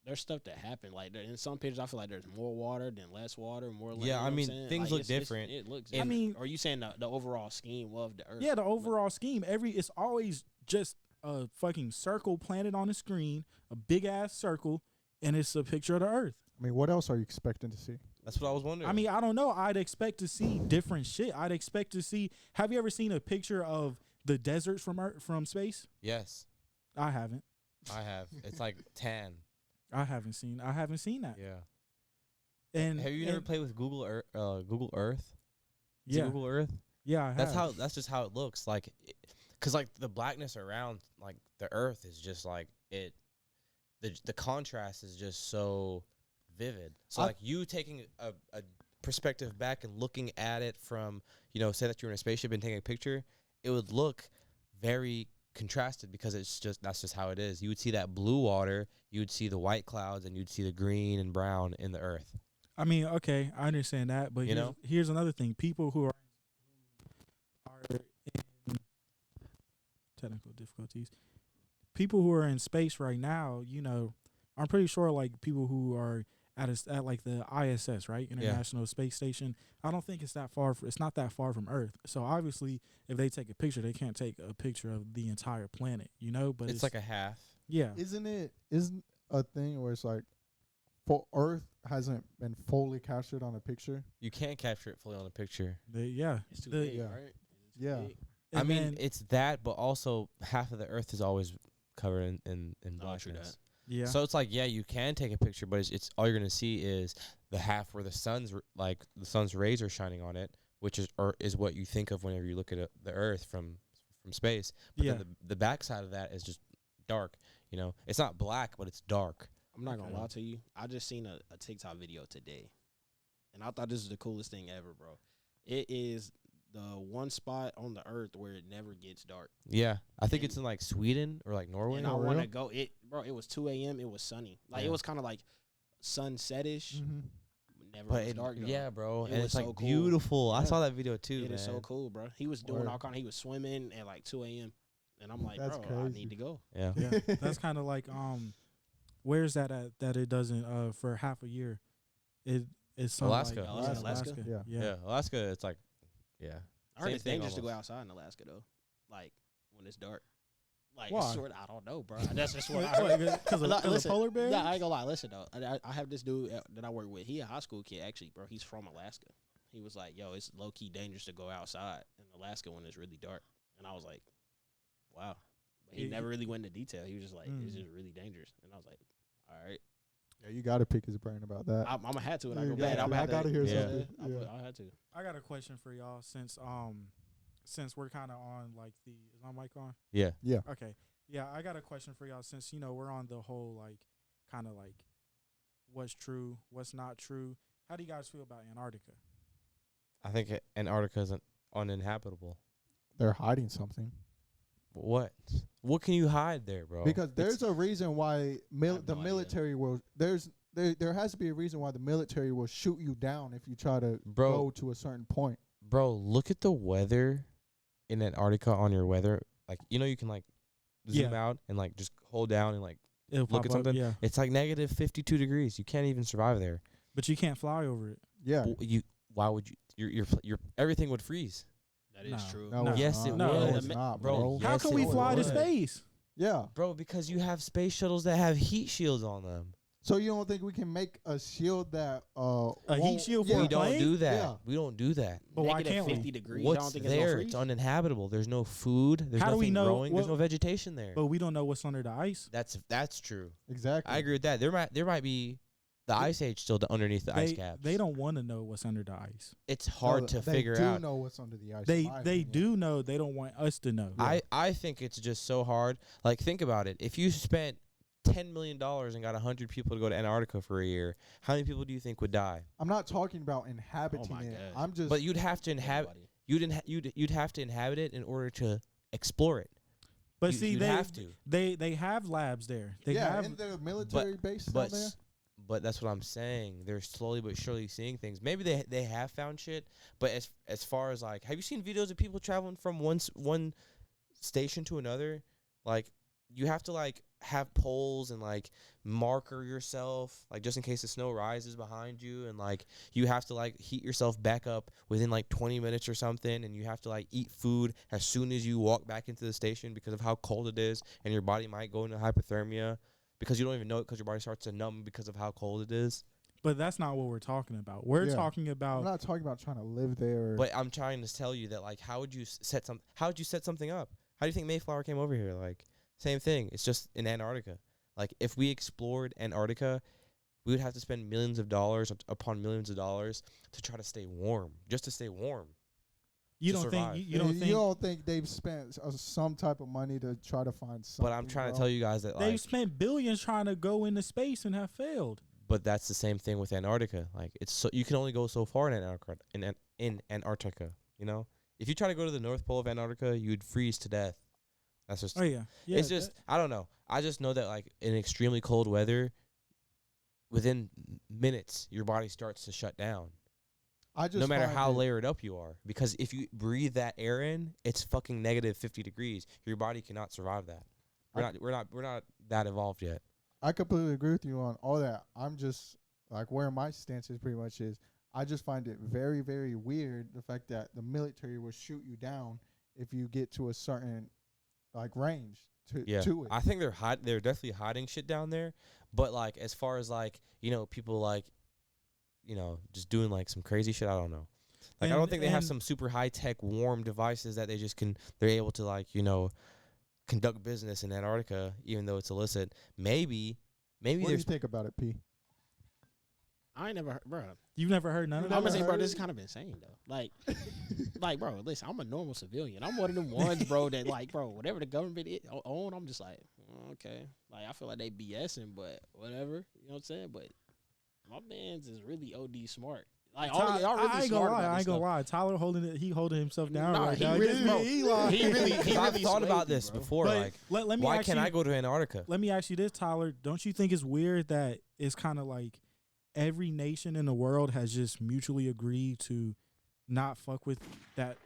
there's stuff that happened. Like in some pictures, I feel like there's more water than less water, more. Yeah, I mean, things look different. It looks. I mean, are you saying the overall scheme of the Earth? Yeah, the overall scheme. It's always just a fucking circle planted on the screen, a big ass circle, and it's a picture of the Earth. I mean, what else are you expecting to see? That's what I was wondering. I mean, I don't know. I'd expect to see different shit. I'd expect to see. Have you ever seen a picture of the deserts from space? Yes, I haven't. I have. It's like tan. I haven't seen that. Yeah. And have you never played with Google Earth? Is it Yeah. Google Earth? Yeah, I have. That's just how it looks. Like, cause like the blackness around like the Earth is just like it. The contrast is just so vivid. So like you taking a perspective back and looking at it from, say that you're in a spaceship and taking a picture, it would look very contrasted because that's just how it is. You would see that blue water, you would see the white clouds, and you'd see the green and brown in the Earth. I mean, okay, I understand that, but here's another thing: people who are in technical difficulties, people who are in space right now, I'm pretty sure like people who are at like the ISS, right, International Space Station. I don't think it's that far. It's not that far from Earth. So obviously, if they take a picture, they can't take a picture of the entire planet, But it's like a half. Yeah. Isn't a thing where it's like, for Earth hasn't been fully captured on a picture? You can't capture it fully on a picture. It's too big, right? Yeah. I mean, it's that, but also half of the Earth is always covered in blackness. Yeah. So it's like, yeah, you can take a picture, but it's all you're gonna see is the half where the sun's rays are shining on it, which is what you think of whenever you look at the Earth from space. But then the back side of that is just dark. It's not black, but it's dark. I'm not gonna lie to you. I just seen a TikTok video today, and I thought this was the coolest thing ever, bro. It is the one spot on the Earth where it never gets dark. Yeah, I think it's in like Sweden or like Norway. And I want to go. It was 2 a.m. It was sunny. Like it was kind of like sunset-ish. Mm-hmm. Never was dark. Yeah, bro, and it's so like cool. beautiful. Yeah. I saw that video too. It is so cool, bro. He was doing all kind. He was swimming at like 2 a.m. And I'm like, That's bro, I crazy. need to go. Yeah. Yeah. That's kind of like where's that at that it doesn't for half a year? It's Alaska. Like, Alaska? Yeah, Alaska. It's like, yeah. I heard Same it's thing dangerous to go almost. outside in Alaska though, like when it's dark. Like Why? I don't know, bro. That's just what I heard. Because of polar bears? Nah, I ain't gonna lie. Listen though, I have this dude that I work with. He a high school kid actually, bro. He's from Alaska. He was like, "Yo, it's low key dangerous to go outside in Alaska when it's really dark." And I was like, "Wow." But he never really went into detail. He was just like, "It's just really dangerous." And I was like, "All right." Yeah, you got to pick his brain about that. I'm gonna have to when I Yeah, go you back. gotta- I gotta hear something. I had to. I got a question for y'all since we're kind of on like is my mic on? Yeah. Okay. Yeah, I got a question for y'all since we're on the whole like kind of like what's true, what's not true. How do you guys feel about Antarctica? I think Antarctica is uninhabitable. They're hiding something. What? What can you hide there, bro? Because there's a reason why have the no military will. There has to be a reason why the military will shoot you down if you try to Bro. go to a certain point. Bro, look at the weather in Antarctica on your weather. Like, you can like zoom out and like just hold down and like It'll look pop at up, something. yeah. It's like negative 52 degrees. You can't even survive there. But you can't fly over it. Yeah. Why would you? Your everything would freeze. That is No. true. No, No. it's Yes, it not. will. No, it's The not, bro, bro. How Yes, can it we fly to would. space? Yeah. Bro, because you have space shuttles that have heat shields on them. So you don't think we can make a shield that A heat won't- shield for yeah. a We don't plane? do that. Yeah. We don't do that. But why Negative can't we? 50 degrees. I don't What's think there? It's It's gonna freeze. uninhabitable. There's no food. There's How do we nothing know growing. There's what- no vegetation there. But we don't know what's under the ice. That's true. Exactly. I agree with that. There might be the ice age still underneath the ice caps. They don't want to know what's under the ice. It's hard to figure They out. do know what's under the ice. They in my they opinion. do know. They don't want us to know. I think it's just so hard. Like, think about it. If you spent $10 million and got 100 people to go to Antarctica for a year, how many people do you think would die? I'm not talking about inhabiting it. God. I'm just. But you'd have to inhabit. You'd have to inhabit it in order to explore it. But see, they have labs there. They have in the military base down there. But that's what I'm saying. They're slowly but surely seeing things. Maybe they have found shit. But as far as like, have you seen videos of people traveling from one station to another? Like, you have to like have poles and like marker yourself, like just in case the snow rises behind you, and like you have to like heat yourself back up within like 20 minutes or something, and you have to like eat food as soon as you walk back into the station because of how cold it is, and your body might go into hypothermia because you don't even know it because your body starts to numb because of how cold it is. But that's not what we're talking about. We're talking about. I'm not talking about trying to live there. But I'm trying to tell you that like, how would you set something up? How do you think Mayflower came over here? Like, same thing. It's just in Antarctica. Like, if we explored Antarctica, we would have to spend millions of dollars upon millions of dollars to try to stay warm, just to stay warm. You don't think they've spent some type of money to try to find something? But I'm trying to tell you guys that they've spent billions trying to go into space and have failed. But that's the same thing with Antarctica. Like, it's so you can only go so far in Antarctica. You know, if you try to go to the North Pole of Antarctica, you'd freeze to death. That's just. Oh yeah. It's just I don't know. I just know that like in extremely cold weather, within minutes your body starts to shut down. No matter how layered up you are, because if you breathe that air in, it's fucking negative 50 degrees. Your body cannot survive that. We're not that evolved yet. I completely agree with you on all that. I'm just like where my stance is pretty much is. I just find it very, very weird the fact that the military will shoot you down if you get to a certain like range to it. I think they're definitely hiding shit down there, but like as far as like, you know, people like, you know, just doing like some crazy shit, I don't know. Like I don't think they have some super high tech warm devices that they're able to like, you know, conduct business in Antarctica even though it's illicit. Maybe what do you think about it, P? I ain't never heard, bro. You've never heard none of that? I'm gonna say, bro, this is kind of insane though. Like, bro, listen, I'm a normal civilian. I'm one of them ones, bro, that like, bro, whatever the government own, I'm just like, okay. Like, I feel like they BSing, but whatever. You know what I'm saying? But my man's is really OD smart. Like, y'all really I ain't smart. I ain't gonna lie. Tyler holding himself down right now. He really I've thought about this before. But like, why can't I go to Antarctica? Let me ask you this, Tyler. Don't you think it's weird that it's kind of like every nation in the world has just mutually agreed to not fuck with it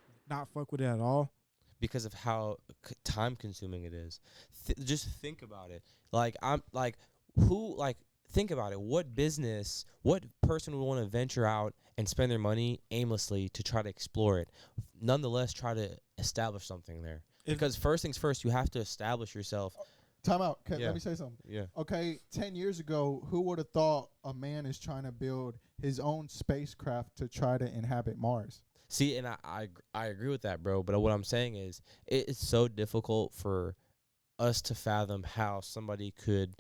at all? Because of how time consuming it is. Just think about it. Like, think about it. What person would want to venture out and spend their money aimlessly to try to explore it? Nonetheless, try to establish something there. Because first things first, you have to establish yourself. Time out. Let me say something. Yeah. Okay, 10 years ago, who would have thought a man is trying to build his own spacecraft to try to inhabit Mars? See, and I agree with that, bro. But what I'm saying is, it's so difficult for us to fathom how somebody could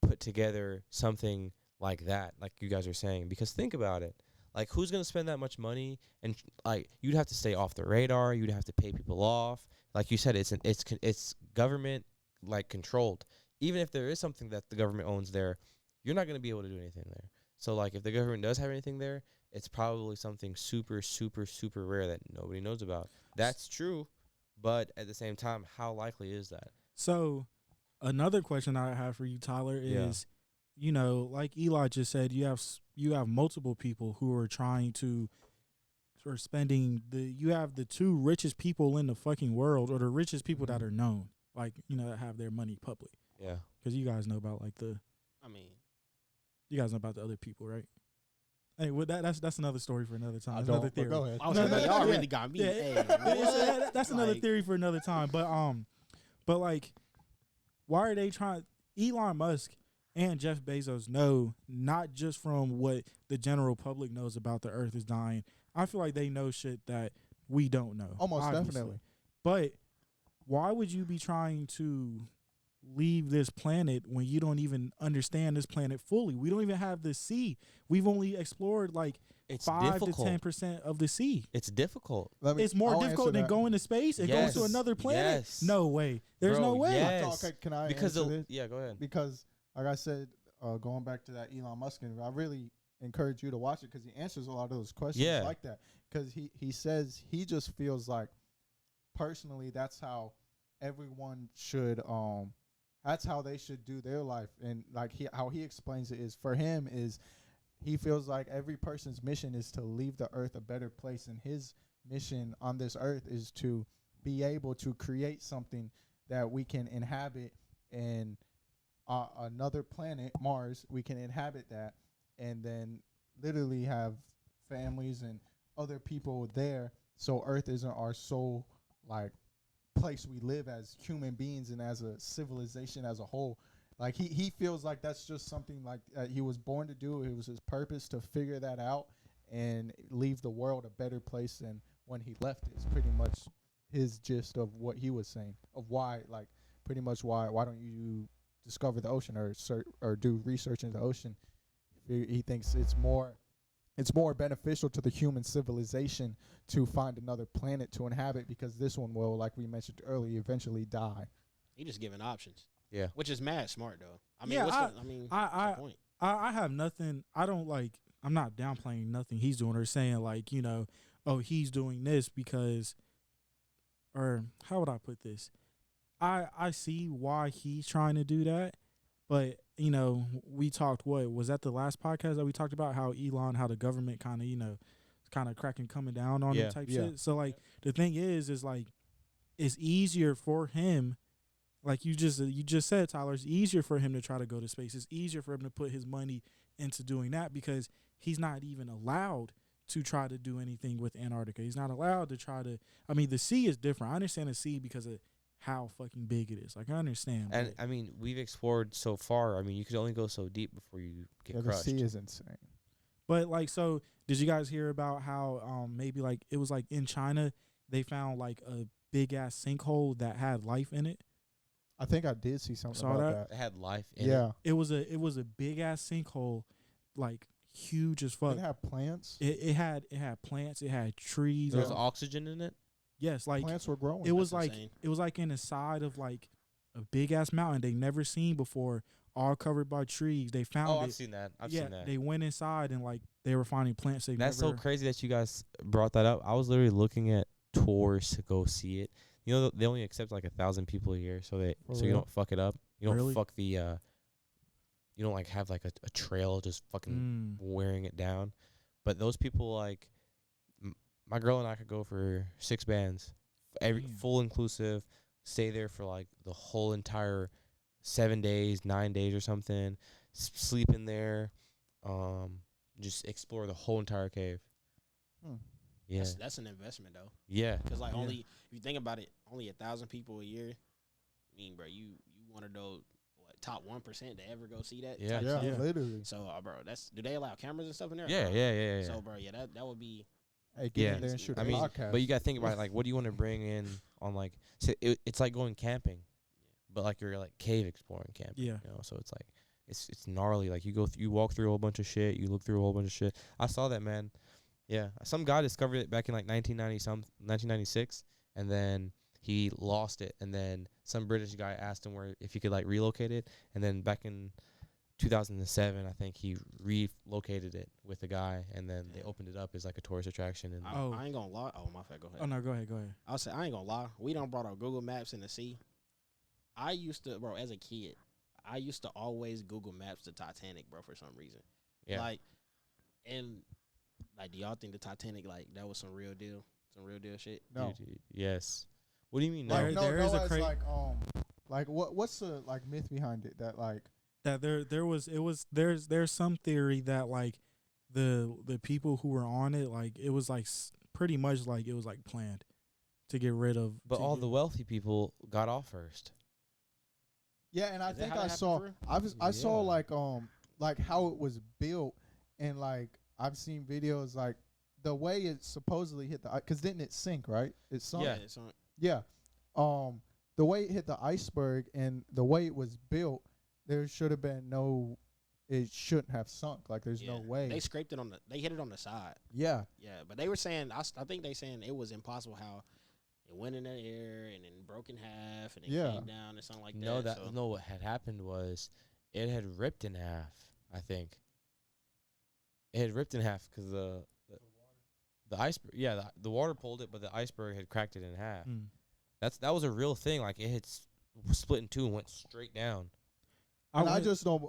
put together something like that, like you guys are saying. Because think about it. Like, who's going to spend that much money? And, like, you'd have to stay off the radar. You'd have to pay people off. Like you said, it's government, like, controlled. Even if there is something that the government owns there, you're not going to be able to do anything there. So, like, if the government does have anything there, it's probably something super, super, super rare that nobody knows about. That's true, but at the same time, how likely is that? So, another question I have for you, Tyler, is, you know, like Eli just said, you have multiple people who are trying to or spending you have the two richest people in the fucking world, or the richest people that are known, like, you know, that have their money public. Yeah. Because you guys know about like you guys know about the other people, right? Hey, well, that's another story for another time. That's another theory. Go ahead. I was like, y'all really got me. That's another theory for another time. But like, why are they trying? Elon Musk and Jeff Bezos know, not just from what the general public knows about the Earth is dying. I feel like they know shit that we don't know. Almost obviously. definitely. But why would you be trying to leave this planet when you don't even understand this planet fully? We don't even have the sea. We've only explored like It's 5 difficult. to 10% of the sea. It's difficult. It's more I'll difficult answer than that. going to space and going to Yes. another planet. Yes. No way. There's Bro, no way. yes. Okay, can I Because answer this? yeah, go ahead. Because like I said, going back to that Elon Musk interview, I really encourage you to watch it because he answers a lot of those questions Yeah. like that. Because he says he just feels like personally that's how everyone should that's how they should do their life. And like how he explains it is for him is he feels like every person's mission is to leave the earth a better place, and his mission on this earth is to be able to create something that we can inhabit, and another planet, Mars, we can inhabit that and then literally have families and other people there, so earth isn't our sole like place we live as human beings and as a civilization as a whole. Like he feels like that's just something like he was born to do. It was his purpose to figure that out and leave the world a better place than when he left it. It's pretty much his gist of what he was saying, of why, like, pretty much why don't you discover the ocean or do research in the ocean. He thinks it's more beneficial to the human civilization to find another planet to inhabit, because this one will, like we mentioned earlier, eventually die. He just giving options. Yeah. Which is mad smart though. I mean, Yeah, what's the point? I have nothing. I don't like. I'm not downplaying nothing he's doing or saying like, you know, oh, he's doing this because, or how would I put this? I see why he's trying to do that, but you know, we talked. What was that the last podcast that we talked about how Elon, how the government kind of, you know, kind of cracking, coming down on him type shit. So like the thing is like it's easier for him. Like you just said, Tyler, it's easier for him to try to go to space. It's easier for him to put his money into doing that because he's not even allowed to try to do anything with Antarctica. He's not allowed to try to. I mean, the sea is different. I understand the sea because of how fucking big it is. Like I understand. And I mean, we've explored so far. I mean, you could only go so deep before you get crushed. The sea is insane. But like, so did you guys hear about how maybe like it was like in China they found like a big ass sinkhole that had life in it? I think I did see something about that. It had life in it. Yeah. It was a big ass sinkhole, like huge as fuck. Did it have plants? It had plants. It had trees. There was oxygen in it. Yes, like plants were growing. it was That's like insane. it was like in the side of like a big ass mountain they never seen before, all covered by trees. They found Oh, it. I've seen that. I've seen that. They went inside and like they were finding plants. That's so crazy that you guys brought that up. I was literally looking at tours to go see it. You know, they only accept like 1,000 people a year, so you don't fuck it up. You don't fuck the. You don't like have like a trail just fucking wearing it down. But those people, like my girl and I could go for 6 bands, full inclusive, stay there for like the whole entire 7 days, 9 days or something, sleep in there, just explore the whole entire cave. Yeah, That's an investment though. Yeah, Because like only if you think about it, only 1,000 people a year. I mean, bro, you one of those top 1% to ever go see that. Yeah. type Yeah, stuff. literally. So, bro, do they allow cameras and stuff in there? yeah. So, bro, that would be. Hey, get in there and shoot a podcast. But you gotta think about it, like, what do you want to bring in on like? So it's like going camping, but like you're like cave exploring camping. Yeah. You know, so it's like it's gnarly. Like you walk through a whole bunch of shit. You look through a whole bunch of shit. I saw that, man. Yeah, some guy discovered it back in like 1996, and then he lost it, and then some British guy asked him if he could like relocate it, and then back in 2007, I think he relocated it with a guy, and then they opened it up as like a tourist attraction. And I ain't gonna lie. Oh, my bad. Go ahead. Oh no, go ahead. I'll say I ain't gonna lie. We done brought our Google Maps in the sea. I used to, bro, as a kid, I used to always Google Maps the Titanic, bro, for some reason. yeah, Like, and like, do y'all think the Titanic, like, that was some real deal shit? No. yes. What do you mean? Like, No, There is a as like what's the like myth behind it that like That there's some theory that like the people who were on it, like it was like pretty much like it was like planned to get rid of. but all the wealthy people got off first. yeah, and I Is that think how I that saw happened I saw Yeah. like how it was built, and like I've seen videos like the way it supposedly hit the, because didn't it sink, right? It sunk. Yeah. It's on, Yeah. the way it hit the iceberg and the way it was built, there should have been no. It shouldn't have sunk. Like there's no way. They scraped it they hit it on the side. Yeah. Yeah, but they were saying, I think they saying it was impossible how it went in the air and then broke in half and it came down and something like that. No, what had happened was it had ripped in half. I think it had ripped in half because the iceberg. Yeah, the water pulled it, but the iceberg had cracked it in half. That was a real thing. Like it had split in two and went straight down. And I just don't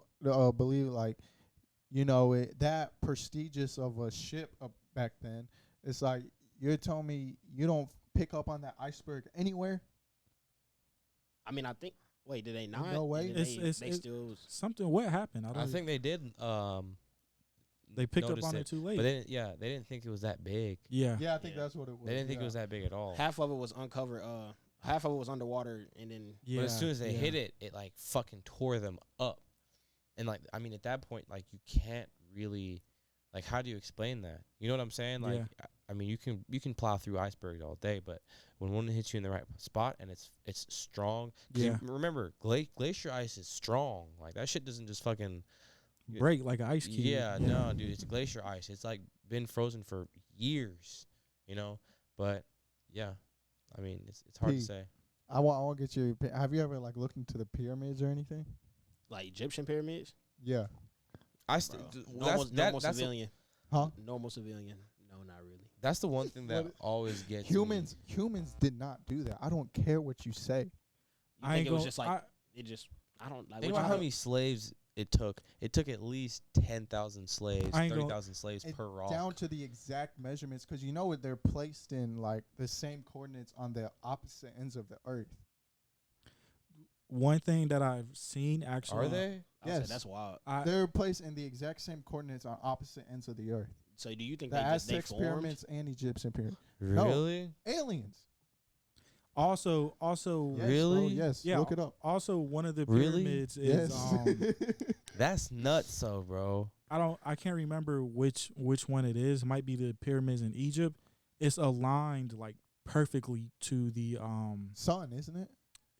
believe, like, you know, that prestigious of a ship back then. It's like, you're telling me you don't pick up on that iceberg anywhere? I mean, I think, wait, did they not? No way. It's still something. What happened? I think they did. They picked up on it too late. But they didn't think it was that big. Yeah, I think that's what it was. They didn't think it was that big at all. Half of it was uncovered. Half of it was underwater, and then but as soon as they hit it, it like fucking tore them up. And like, I mean, at that point, like you can't really, like, how do you explain that? You know what I'm saying? Like, I mean, you can plow through icebergs all day, but when one hits you in the right spot and it's strong. Remember, glacier ice is strong. Like that shit doesn't just fucking break like an ice cube. Yeah, no, dude, it's glacier ice. It's like been frozen for years, you know. But yeah. I mean, it's hard to say. I want to get your. Have you ever like looked into the pyramids or anything? Like Egyptian pyramids? Yeah. Normal civilian. Normal civilian. No, not really. That's the one thing that always gets humans. Humans did not do that. I don't care what you say. I think it was just like it just. I don't. Like, think about how many slaves it took. It took at least 10,000 slaves, 30,000 slaves per rock. Down to the exact measurements, because you know they're placed in like the same coordinates on the opposite ends of the earth. One thing that I've seen actually. Are they? Yes, that's wild. They're placed in the exact same coordinates on opposite ends of the earth. So do you think the Aztec pyramids and Egyptian pyramids? Really? No, aliens. Also, yes, really? Bro, yes. Yeah. Look it up. Also, one of the pyramids is. That's nuts, though, bro. I can't remember which one it is. It might be the pyramids in Egypt. It's aligned like perfectly to the sun, isn't it?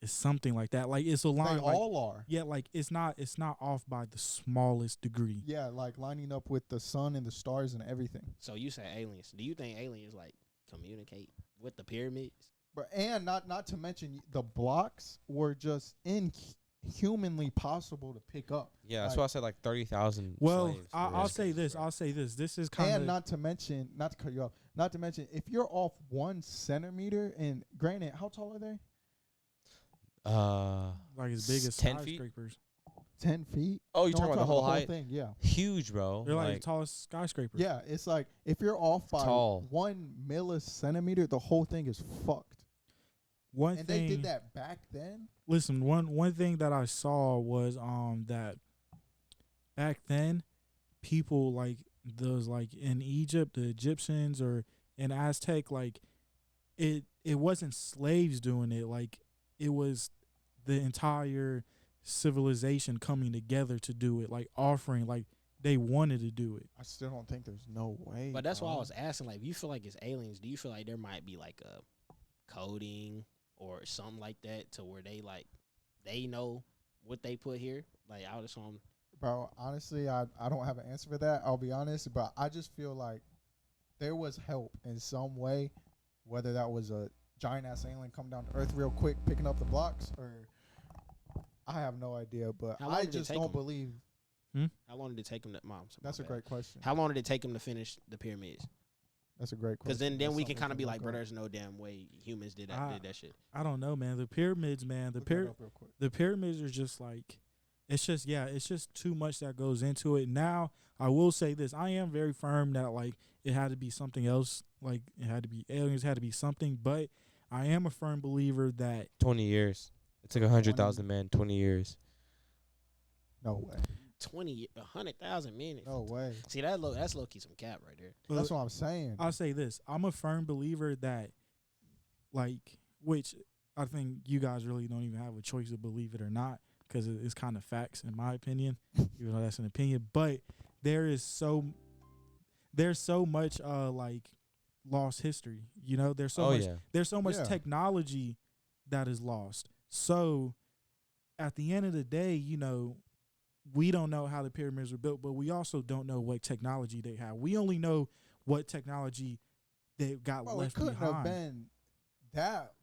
It's something like that. Like it's aligned. They like, all are. Yeah, like it's not off by the smallest degree. Yeah, like lining up with the sun and the stars and everything. So you say aliens. Do you think aliens like communicate with the pyramids? And not to mention the blocks were just inhumanly possible to pick up. Yeah, that's why I said like 30,000. Well, I'll say this. This is kind of. And not to mention, not to cut you off. Not to mention, if you're off 1 centimeter, and granted, how tall are they? Like as big as 10 skyscrapers. 10 feet? Oh, you're talking about the whole height? Thing, yeah. Huge, bro. They're like the tallest skyscrapers. Yeah, it's like if you're off by 1 millicentimeter, the whole thing is fucked. They did that back then? Listen, one thing that I saw was that back then people like those like in Egypt, the Egyptians or in Aztec, like it wasn't slaves doing it, like it was the entire civilization coming together to do it, like offering, like they wanted to do it. I still don't think there's no way. But that's why I was asking, like, if you feel like it's aliens, do you feel like there might be like a coding or something like that to where they like they know what they put here? Like I was on. Bro, honestly, I don't have an answer for that. I'll be honest, but I just feel like there was help in some way, whether that was a giant ass alien coming down to Earth real quick, picking up the blocks, or I have no idea. But I just don't believe. How long did it take them to? Mom, that's a great question. How long did it take them to finish the pyramids? That's a great question. Because then we can kind of be like, bro, there's no damn way humans did that shit. I don't know, man. The pyramids, man. The pyramids are just like, it's just too much that goes into it. Now, I will say this. I am very firm that, like, it had to be something else. Like, it had to be aliens, had to be something. But I am a firm believer that 20 years. It took 100,000 men, 20 years. No way. 100,000 men. No way. See, that's low key some cap right there. But that's what I'm saying. I'll say this. I'm a firm believer that, like, which I think you guys really don't even have a choice to believe it or not, because it's kind of facts in my opinion, even though that's an opinion. But there's so much like lost history. You know, there's so much technology that is lost. So at the end of the day, you know, we don't know how the pyramids were built, but we also don't know what technology they have. We only know what technology they got left it couldn't behind. have been that,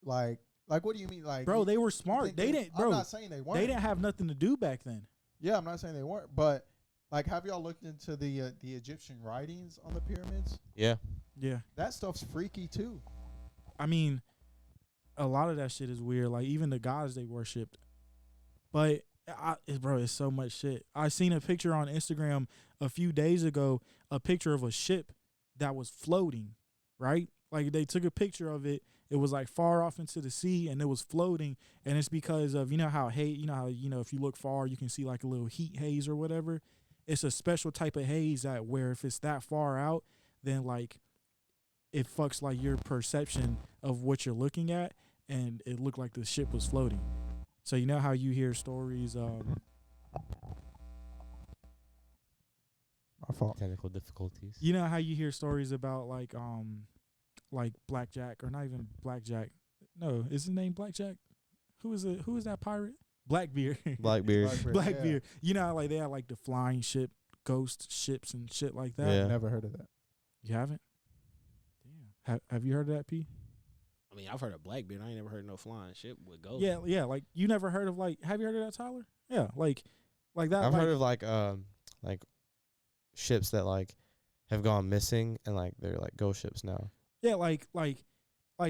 like what do you mean? Like, bro, they were smart. They didn't, bro. I'm not saying they weren't. They didn't have nothing to do back then. Yeah, I'm not saying they weren't, but like, have y'all looked into the Egyptian writings on the pyramids? Yeah. Yeah. That stuff's freaky too. I mean, a lot of that shit is weird. Like, even the gods they worshipped. But, bro, it's so much shit. I seen a picture on Instagram a few days ago, a picture of a ship that was floating, right? Like, they took a picture of it. It was like far off into the sea, and it was floating. And it's because of, you know how if you look far, you can see like a little heat haze or whatever. It's a special type of haze that where if it's that far out, then like it fucks like your perception of what you're looking at, and it looked like the ship was floating. So you know how you hear stories. My fault. Technical difficulties. You know how you hear stories about like Blackjack, or not even Blackjack. No, is his name Blackjack? Who is it? Who is that pirate? Blackbeard. Blackbeard. Blackbeard. Yeah. You know how like they had like the flying ship, ghost ships and shit like that. Yeah. Never heard of that. You haven't? Damn. Have you heard of that, P? I mean, I've heard of Blackbeard. I ain't never heard of no flying ship with ghosts. Yeah. Like you never heard of like? Have you heard of that, Tyler? Yeah. Like that. I've heard of like ships that like have gone missing, and like they're like ghost ships now. Yeah. Like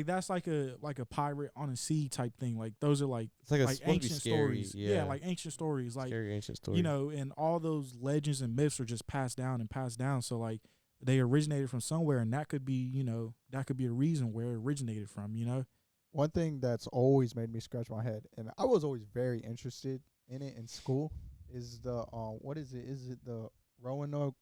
that's like a pirate on a sea type thing. Like those are like It's like, like ancient scary, stories. Yeah. Like ancient stories. Like scary ancient stories. you know, and all those legends and myths are just passed down and passed down. So like they originated from somewhere, and that could be, you know, that could be a reason where it originated from, you know. One thing that's always made me scratch my head, and I was always very interested in it in school, is the what is it? Is it the Roanoke?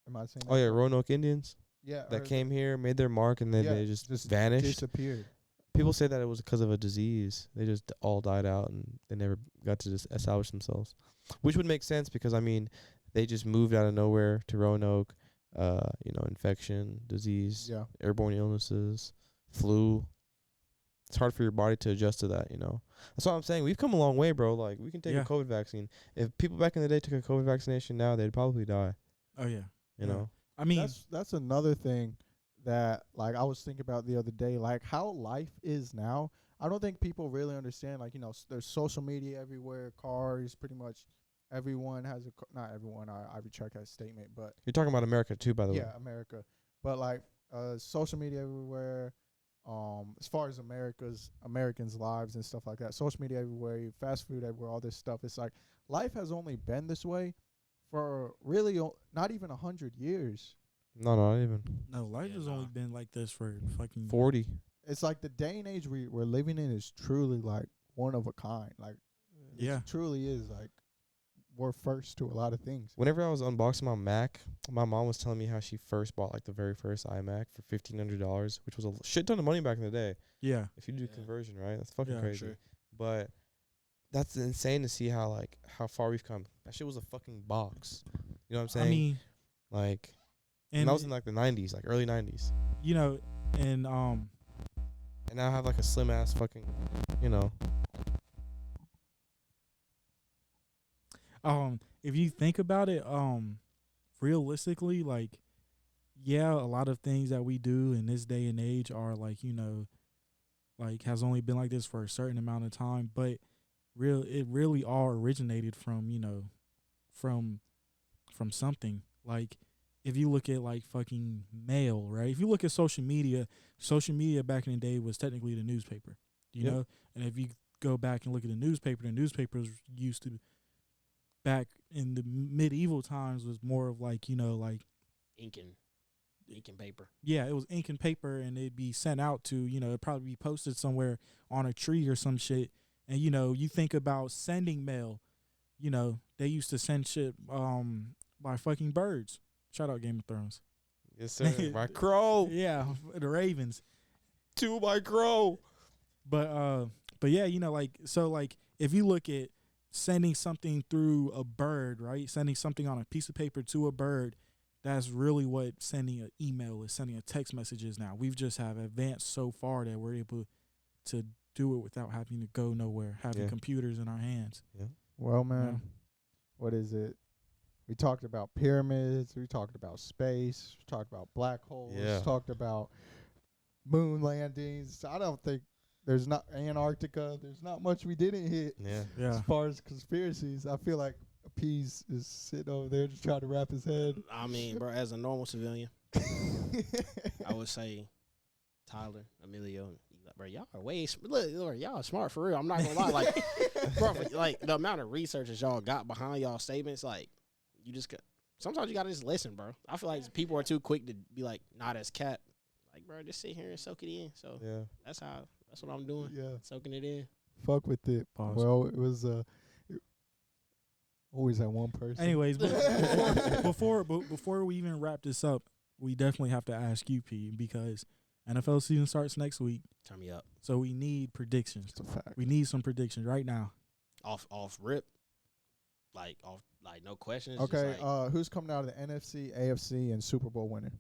Am I saying? Oh yeah, Roanoke Indians. Yeah, That came here, made their mark, and then they just vanished. Disappeared. People say that it was because of a disease. They just all died out, and they never got to just establish themselves, which would make sense because I mean, they just moved out of nowhere to Roanoke. You know, infection, disease, airborne illnesses, flu. It's hard for your body to adjust to that, you know. That's what I'm saying. We've come a long way, bro. Like, we can take a COVID vaccine. If people back in the day took a COVID vaccination now, they'd probably die. Oh yeah. You know. I mean, that's another thing that like I was thinking about the other day, like how life is now. I don't think people really understand. Like, you know, there's social media everywhere, cars, pretty much everyone has a not everyone. I retract that statement, but You're talking about America too, by the way. yeah, America. But like social media everywhere. As far as Americans' lives and stuff like that, social media everywhere, fast food everywhere, all this stuff. It's like life has only been this way for really not even 100 years. No, not even. No, life has only been like this for fucking 40. It's like the day and age we're living in is truly like one of a kind. Like, it truly is like we're first to a lot of things. Whenever I was unboxing my Mac, my mom was telling me how she first bought like the very first iMac for $1,500, which was a shit ton of money back in the day. Yeah. If you do conversion, right? That's fucking crazy. Sure. But that's insane to see how far we've come. That shit was a fucking box. You know what I'm saying? I mean, like, and that was in like the 90s, like early 90s. You know, and now I have like a slim ass fucking, you know. If you think about it, realistically, like, yeah, a lot of things that we do in this day and age are like, you know, like has only been like this for a certain amount of time, but it really all originated from, you know, from something. Like, if you look at like fucking mail, right? If you look at social media back in the day was technically the newspaper, you know? And if you go back and look at the newspapers used to, back in the medieval times, was more of like, you know, like ink and paper. Yeah, it was ink and paper, and it'd be sent out to, you know, it'd probably be posted somewhere on a tree or some shit. And, you know, you think about sending mail, you know, they used to send shit by fucking birds. Shout out Game of Thrones. Yes, sir. My crow. Yeah, the Ravens. To my crow. But yeah, you know, like, so like if you look at sending something through a bird, right? Sending something on a piece of paper to a bird, that's really what sending an email is, sending a text message is now. We've just have advanced so far that we're able to do it without having to go nowhere, having computers in our hands. Yeah. Well, man, what is it? We talked about pyramids. We talked about space. We talked about black holes. Yeah. Talked about moon landings. I don't think there's not Antarctica. There's not much we didn't hit. Yeah. As far as conspiracies, I feel like Pease is sitting over there just trying to wrap his head. I mean, bro, as a normal civilian, I would say Tyler, Emilio, bro, y'all are look, y'all smart for real. I'm not gonna lie, like, bro, like the amount of researchers y'all got behind y'all statements, like, you just sometimes you gotta just listen, bro. I feel like people are too quick to be like, not as cap. Like, bro, just sit here and soak it in. So that's what I'm doing. Yeah, soaking it in. Fuck with it. Pause. Well, it was always that one person. Anyways, before we even wrap this up, we definitely have to ask you, P, because NFL season starts next week. Turn me up. So we need predictions. It's a fact. We need some predictions right now. Off rip. Like no questions. Okay, like, who's coming out of the NFC, AFC, and Super Bowl winner?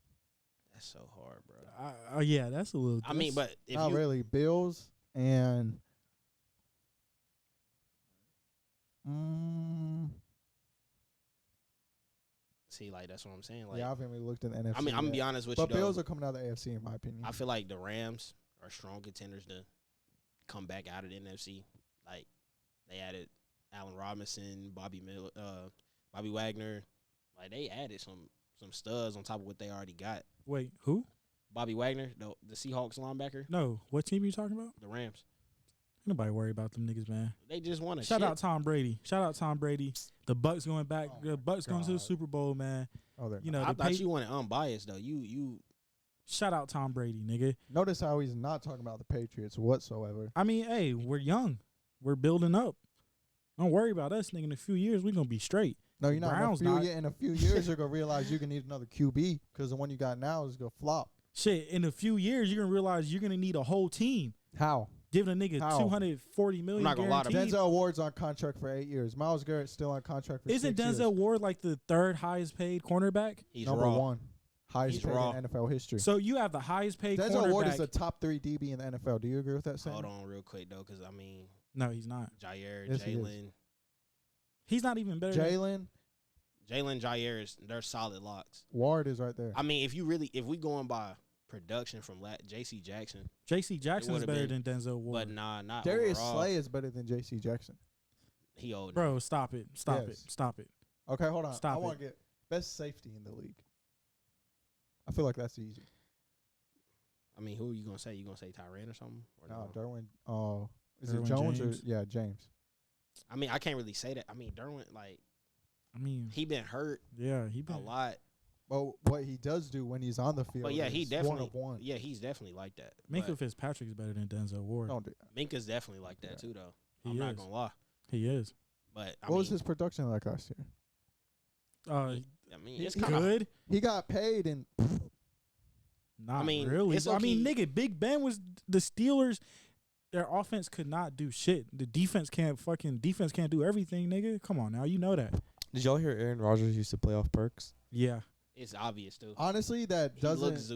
that's so hard, bro. Yeah, that's a little. I mean, but if Not you really. Bills and see, like, that's what I'm saying. Like, I haven't really looked at the NFC. I mean, I'm gonna be yet. honest with But you, though. Bills are coming out of the AFC, in my opinion. I feel like the Rams are strong contenders to come back out of the NFC. Like, they added Allen Robinson, Bobby Wagner. Like, they added some studs on top of what they already got. Wait, who? Bobby Wagner, the Seahawks linebacker. No, what team are you talking about? The Rams. Nobody worry about them niggas, man. They just won a Shout out Tom Brady. The Bucks going back. Oh The Bucks going to the Super Bowl, man. Oh, they're You know, I thought you wanted unbiased, though. You shout out Tom Brady, nigga. Notice how he's not talking about the Patriots whatsoever. I mean, hey, we're young. We're building up. Don't worry about us, nigga. In a few years, we're going to be straight. No, you're not. Browns In a few years, you're going to realize you're going to need another QB because the one you got now is going to flop. Shit, in a few years, you're going to realize you're going to need a whole team. How? Giving a nigga How? $240 million I'm not gonna lie to guaranteed. Denzel Ward's on contract for 8 years. Myles Garrett's still on contract for Isn't 6 years. Denzel Ward like the third highest paid cornerback? he's Number raw. one. Highest He's paid raw. in NFL history. So you have the highest paid Denzel cornerback. Ward is the top 3 DB in the NFL. Do you agree with that statement? Hold on real quick, though, because, I mean, No, he's not. Jair, Yes, he is. Jalen. He's not even better. than Jalen, Jair, they're solid locks. Ward is right there. I mean, if we going by production from J.C. Jackson, J.C. Jackson is would've better been- than Denzel Ward. but nah, not Darius overall. Slay is better than J.C. Jackson. He old. Bro, stop it. Stop Yes. it. Stop it. Okay, hold on. Stop I want it. to get best safety in the league. I feel like that's easy. I mean, who are you gonna say? You gonna say Tyrann or something? Or No, no? Derwin. Is Derwin it Jones James? or James? I mean, I can't really say that. I mean, Derwin, like, I mean, he been hurt yeah, he a been. lot. Well, what he does do when he's on the field, But yeah, he is definitely, one of one. yeah, he's definitely like that. Minka But Fitzpatrick's better than Denzel Ward. Don't do that. Minka's definitely like that Yeah. too, though. He I'm not is. gonna lie. He is. But I What mean, was his production like last year? I mean, it's he- kind of. Good. He got paid and Not I mean, really. it's I mean, low-key- nigga, Big Ben was the Steelers. Their offense could not do shit. The defense can't do everything, nigga. Come on now, you know that. Did y'all hear Aaron Rodgers used to play off perks? Yeah. It's obvious too. honestly, that He looks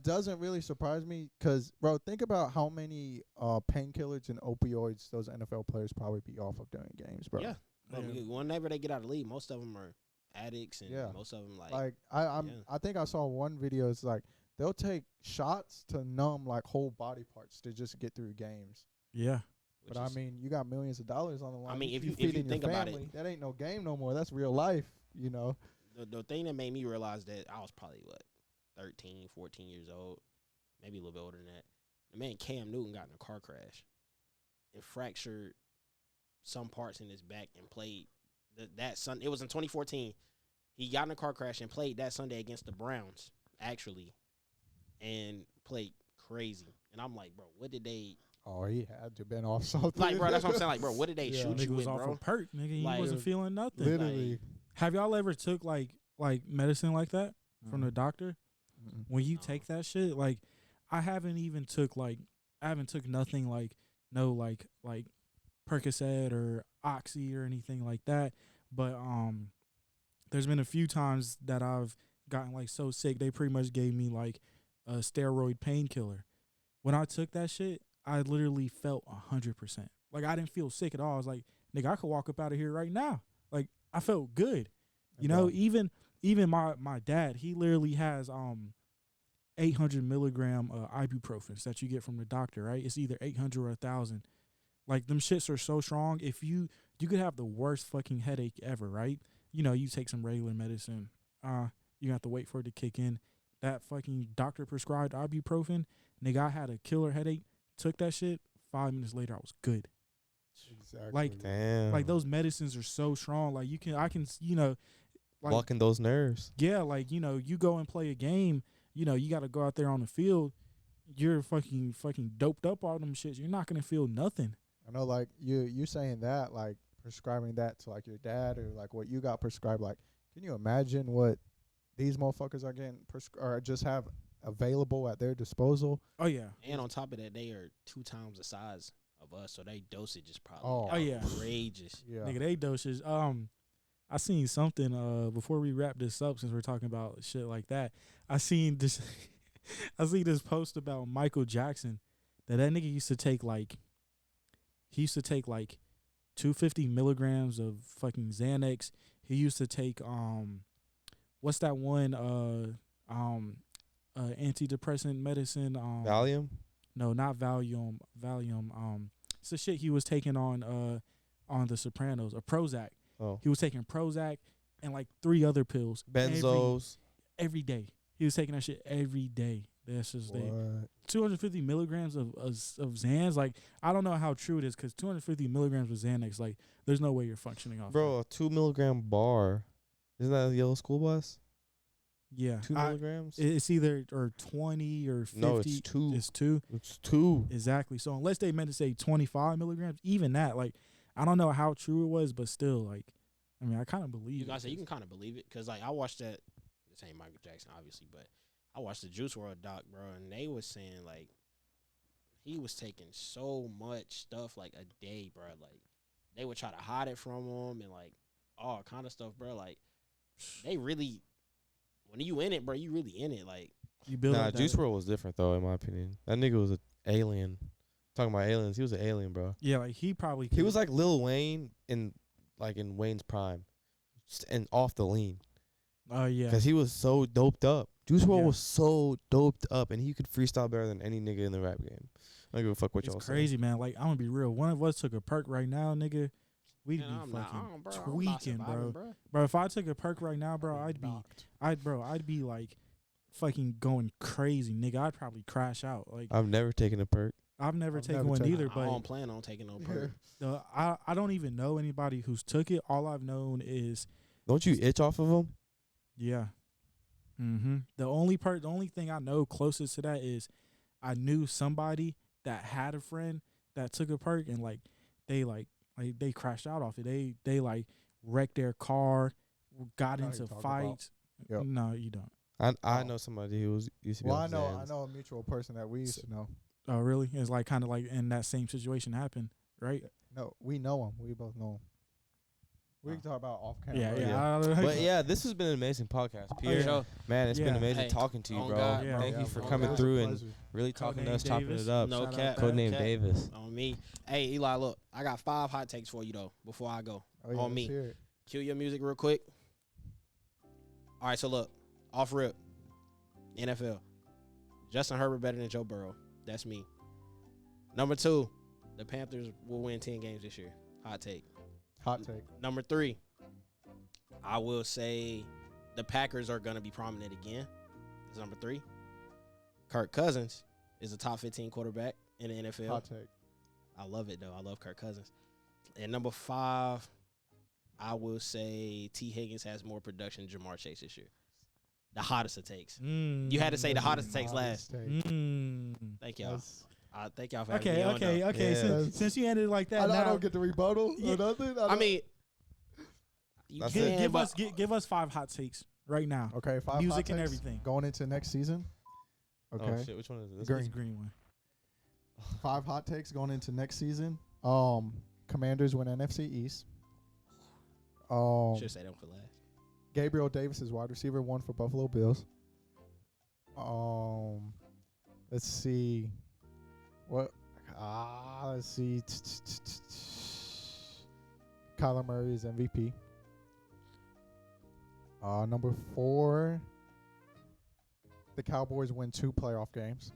doesn't zooted. really surprise me because, bro, think about how many painkillers and opioids those NFL players probably be off of during games, bro. Yeah. But Yeah. whenever they get out of the league, most of them are addicts, and Yeah. most of them like Like yeah. I think I saw one video. It's like they'll take shots to numb like whole body parts to just get through games. Yeah. which But I is- mean, you got millions of dollars on the line. mean, if you feeding your think about family, it- that ain't no game no more. That's real life, you know. the thing that made me realize that I was probably 13, 14 years old, maybe a little bit older than that. The man Cam Newton got in a car crash and fractured some parts in his back and played that Sunday. It was in 2014. He got in a car crash and played that Sunday against the Browns, actually, and played crazy. And I'm like, bro, what did they Oh, he had to been off something. like, bro? That's what I'm saying. Like, bro, what did they Yeah. shoot Nigga you was with, off bro? a perk, nigga. He Like- wasn't feeling nothing. Literally. Have y'all ever took like medicine like that from the doctor? Mm-mm. When you No. take that shit, like I haven't took nothing like no like Percocet or Oxy or anything like that. But there's been a few times that I've gotten like so sick they pretty much gave me like a steroid painkiller. When I took that shit, I literally felt 100%. Like, I didn't feel sick at all. I was like, nigga, I could walk up out of here right now. Like, I felt good. You know, even my dad, he literally has 800 milligram ibuprofen that you get from the doctor, right? It's either 800 or 1,000. Like, them shits are so strong. If you could have the worst fucking headache ever, right? You know, you take some regular medicine. You have to wait for it to kick in. That fucking doctor prescribed ibuprofen, nigga, I had a killer headache. Took that shit. 5 minutes later, I was good. Exactly. Like, Damn. like those medicines are so strong. Like, I can, you know, like, walking those nerves. yeah, like, you know, you go and play a game. You know, you got to go out there on the field. You're fucking doped up all them shits. You're not gonna feel nothing. I know, like you saying that, like prescribing that to like your dad or like what you got prescribed. Like, can you imagine what these motherfuckers are getting or just have available at their disposal? Oh yeah. And on top of that, they are 2 times the size of us, so they dosage is probably outrageous. Yeah. Nigga, they doses. I seen something before we wrap this up, since we're talking about shit like that. I seen this I see this post about Michael Jackson that nigga used to take like 250 milligrams of fucking Xanax. He used to take what's that one antidepressant medicine? Valium? No, not Valium. It's the shit he was taking on The Sopranos, a Prozac. Oh. He was taking Prozac and like 3 other pills. Benzos. Every day. He was taking that shit every day. That's just What? 250 milligrams of Xans. Like, I don't know how true it is, because 250 milligrams of Xanax, like, there's no way you're functioning off Bro, that. a 2 milligram bar. Isn't that a yellow school bus? Yeah. 2 milligrams? It's either or 20 or 50. No, it's 2. It's 2. It's 2. Exactly. So unless they meant to say 25 milligrams, even that, like, I don't know how true it was, but still, like, I mean, I kind of believe You it. guys say you can kind of believe it, because like I watched that. This ain't Michael Jackson, obviously, but I watched the Juice WRLD doc, bro, and they was saying like he was taking so much stuff like a day, bro. Like, they would try to hide it from him and like all kind of stuff, bro. Like, they really, when you in it, bro, you really in it. Like, You build Nah, up that- Juice WRLD was different, though, in my opinion. That nigga was an alien. Talking about aliens, he was an alien, bro. Yeah, like, he probably He was like Lil Wayne in Wayne's prime, and off the lean. Oh, yeah. Because he was so doped up. Juice WRLD Yeah. was so doped up, and he could freestyle better than any nigga in the rap game. I don't give a fuck what It's y'all crazy, man. Like, I'm going to be real. One of us took a perk right now, nigga. We'd man, be I'm not, fucking bro, I'm not tweaking, surviving, bro. Bro, if I took a perk right now, bro, I'd be like fucking going crazy, nigga. I'd probably crash out. Like, I've never taken a perk. I've never I've taken never one taken either, I but don't plan on taking no perk. I don't even know anybody who's took it. All I've known is, Don't you itch off of them? yeah. The only thing I know closest to that is I knew somebody that had a friend that took a perk, and like they crashed out off it. They like wrecked their car, got know who into you're talking about. fights. Yep. No, you don't. I Oh. know somebody who used to be Well, on I Xans. know a mutual person that we used to know. Oh, really? It's like kind of like in that same situation happened, right? No, we know him. We both know him. We can talk about off camera. Yeah, yeah. yeah. I don't know. But yeah, this has been an amazing podcast, Pierre. Sure. Man, it's been Yeah. amazing Hey, talking to you, on bro. God, Yeah, Thank yeah, you for on coming God. through It and was a pleasure. really talking to Codename us, chopping Davis. it up. No Shout out cap. that. Codename cap. Davis. On me. Hey, Eli, look, I got 5 hot takes for you though before I go. Oh, yeah, On let's me. hear it. Cue your music real quick. All right, so look, off rip, NFL. Justin Herbert better than Joe Burrow. That's me. Number 2, the Panthers will win 10 games this year. Hot take. Hot take. Number 3, I will say the Packers are going to be prominent again. That's number 3. Kirk Cousins is a top 15 quarterback in the NFL. Hot take. I love it, though. I love Kirk Cousins. And number 5, I will say T. Higgins has more production than Jamar Chase this year. The hottest of takes. You had to say the hottest takes last. Take. Thank y'all. That's- Thank y'all for having me Okay, on, okay, though. okay. Yeah. Since you ended it like that, I now don't get the rebuttal Yeah. or nothing. I mean, you That's can, it. but give us 5 hot takes right now. okay, 5 Music hot and takes everything. going into next season. Okay, Oh shit, which one is this? Green. It's green one. 5 hot takes going into next season. Commanders win NFC East. should say that for last. Gabriel Davis is wide receiver 1 for Buffalo Bills. Let's see. What? Let's see. Kyler Murray is MVP. Number 4, the Cowboys win 2 playoff games.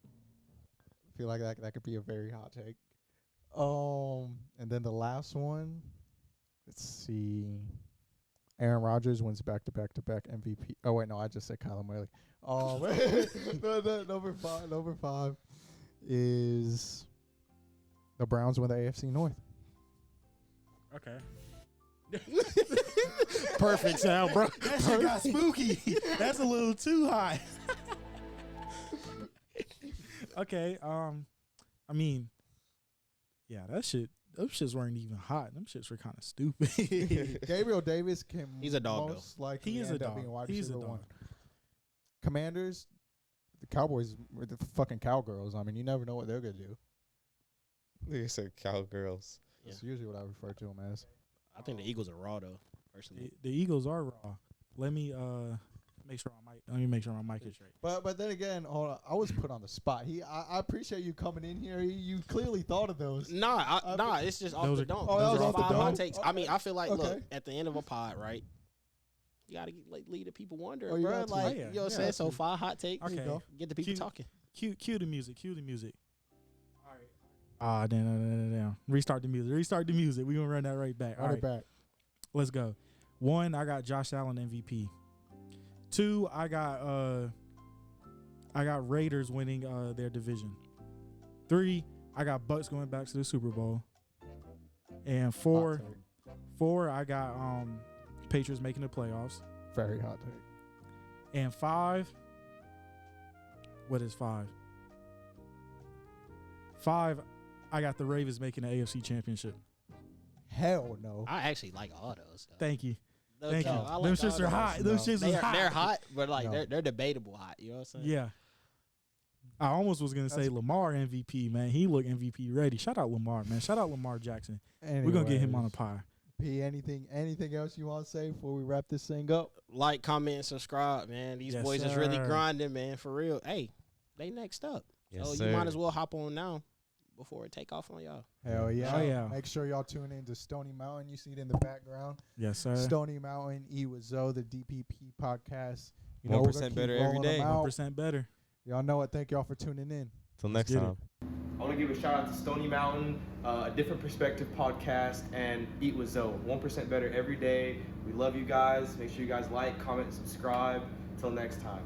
I feel like that could be a very hot take. And then the last one, let's see. Aaron Rodgers wins back-to-back MVP. Oh, wait, no, I just said Kyler Murray. Number 5 is the Browns win the AFC North. Okay. Perfect sound, bro. That shit got spooky. That's a little too high. Okay. I mean, yeah, those shits weren't even hot. Them shits were kind of stupid. Gabriel Davis can. He's a dog, most likely He is a end up dog. being wide He's a receiver dog. 1. Commanders, the Cowboys were the fucking cowgirls. I mean, you never know what they're gonna do. They said cowgirls. That's usually what I refer to them as. I think the Eagles are raw though. Personally, The Eagles are raw. Let me make sure my mic is straight. But then again, hold on, I was put on the spot. I appreciate you coming in here. You clearly thought of those. nah, it's just off Those the are- dome. Oh, that Those was are off the 5 hot dome? takes. I mean, I feel like, Okay. look, at the end of a pod, right? You gotta leave the people wondering, Oh, you bro. got to. Like, Oh, yeah. you know what I'm Yeah, saying? that's So true. 5 hot takes. Okay. go. Get the people Cue- talking. Cue the music. All right. Damn. Restart the music. We gonna run that right back. All Run it right. back. Let's go. 1, I got Josh Allen MVP. 2, I got Raiders winning their division. 3, I got Bucks going back to the Super Bowl. And Hot 4, take. I got Patriots making the playoffs. Very hot take. And 5, what is 5? 5, I got the Ravens making the AFC Championship. Hell no. I actually like all those. Though. Thank you. Those- Thank you. I Them like shits all are those. hot. No. Those shits is hot. They're hot, but like No. they're debatable hot. You know what I'm saying? Yeah. I almost was going to say That's- Lamar MVP, man. He looked MVP ready. Shout out Lamar, man. Shout out Lamar Jackson. We're going to get him on a Anyways. pie. P, anything else you want to say before we wrap this thing up? Like, comment, and subscribe, man. These Yes, boys is really sir. grinding, man. For real. Hey, they next up. Yes, So sir. you might as well hop on now before it take off on y'all. Hell yeah. Oh, yeah. Make sure y'all tune in to Stony Mountain. You see it in the background. Yes, sir. Stony Mountain, E with Zoe, the DPP podcast. You know, 1% we're gonna keep better every rolling day. them out. 1% better. Y'all know it. Thank y'all for tuning in. Till Let's next get it. time. I want to give a shout out to Stony Mountain, a different perspective podcast, and Eat with Zoe. 1% better every day. We love you guys. Make sure you guys like, comment, and subscribe. Till next time.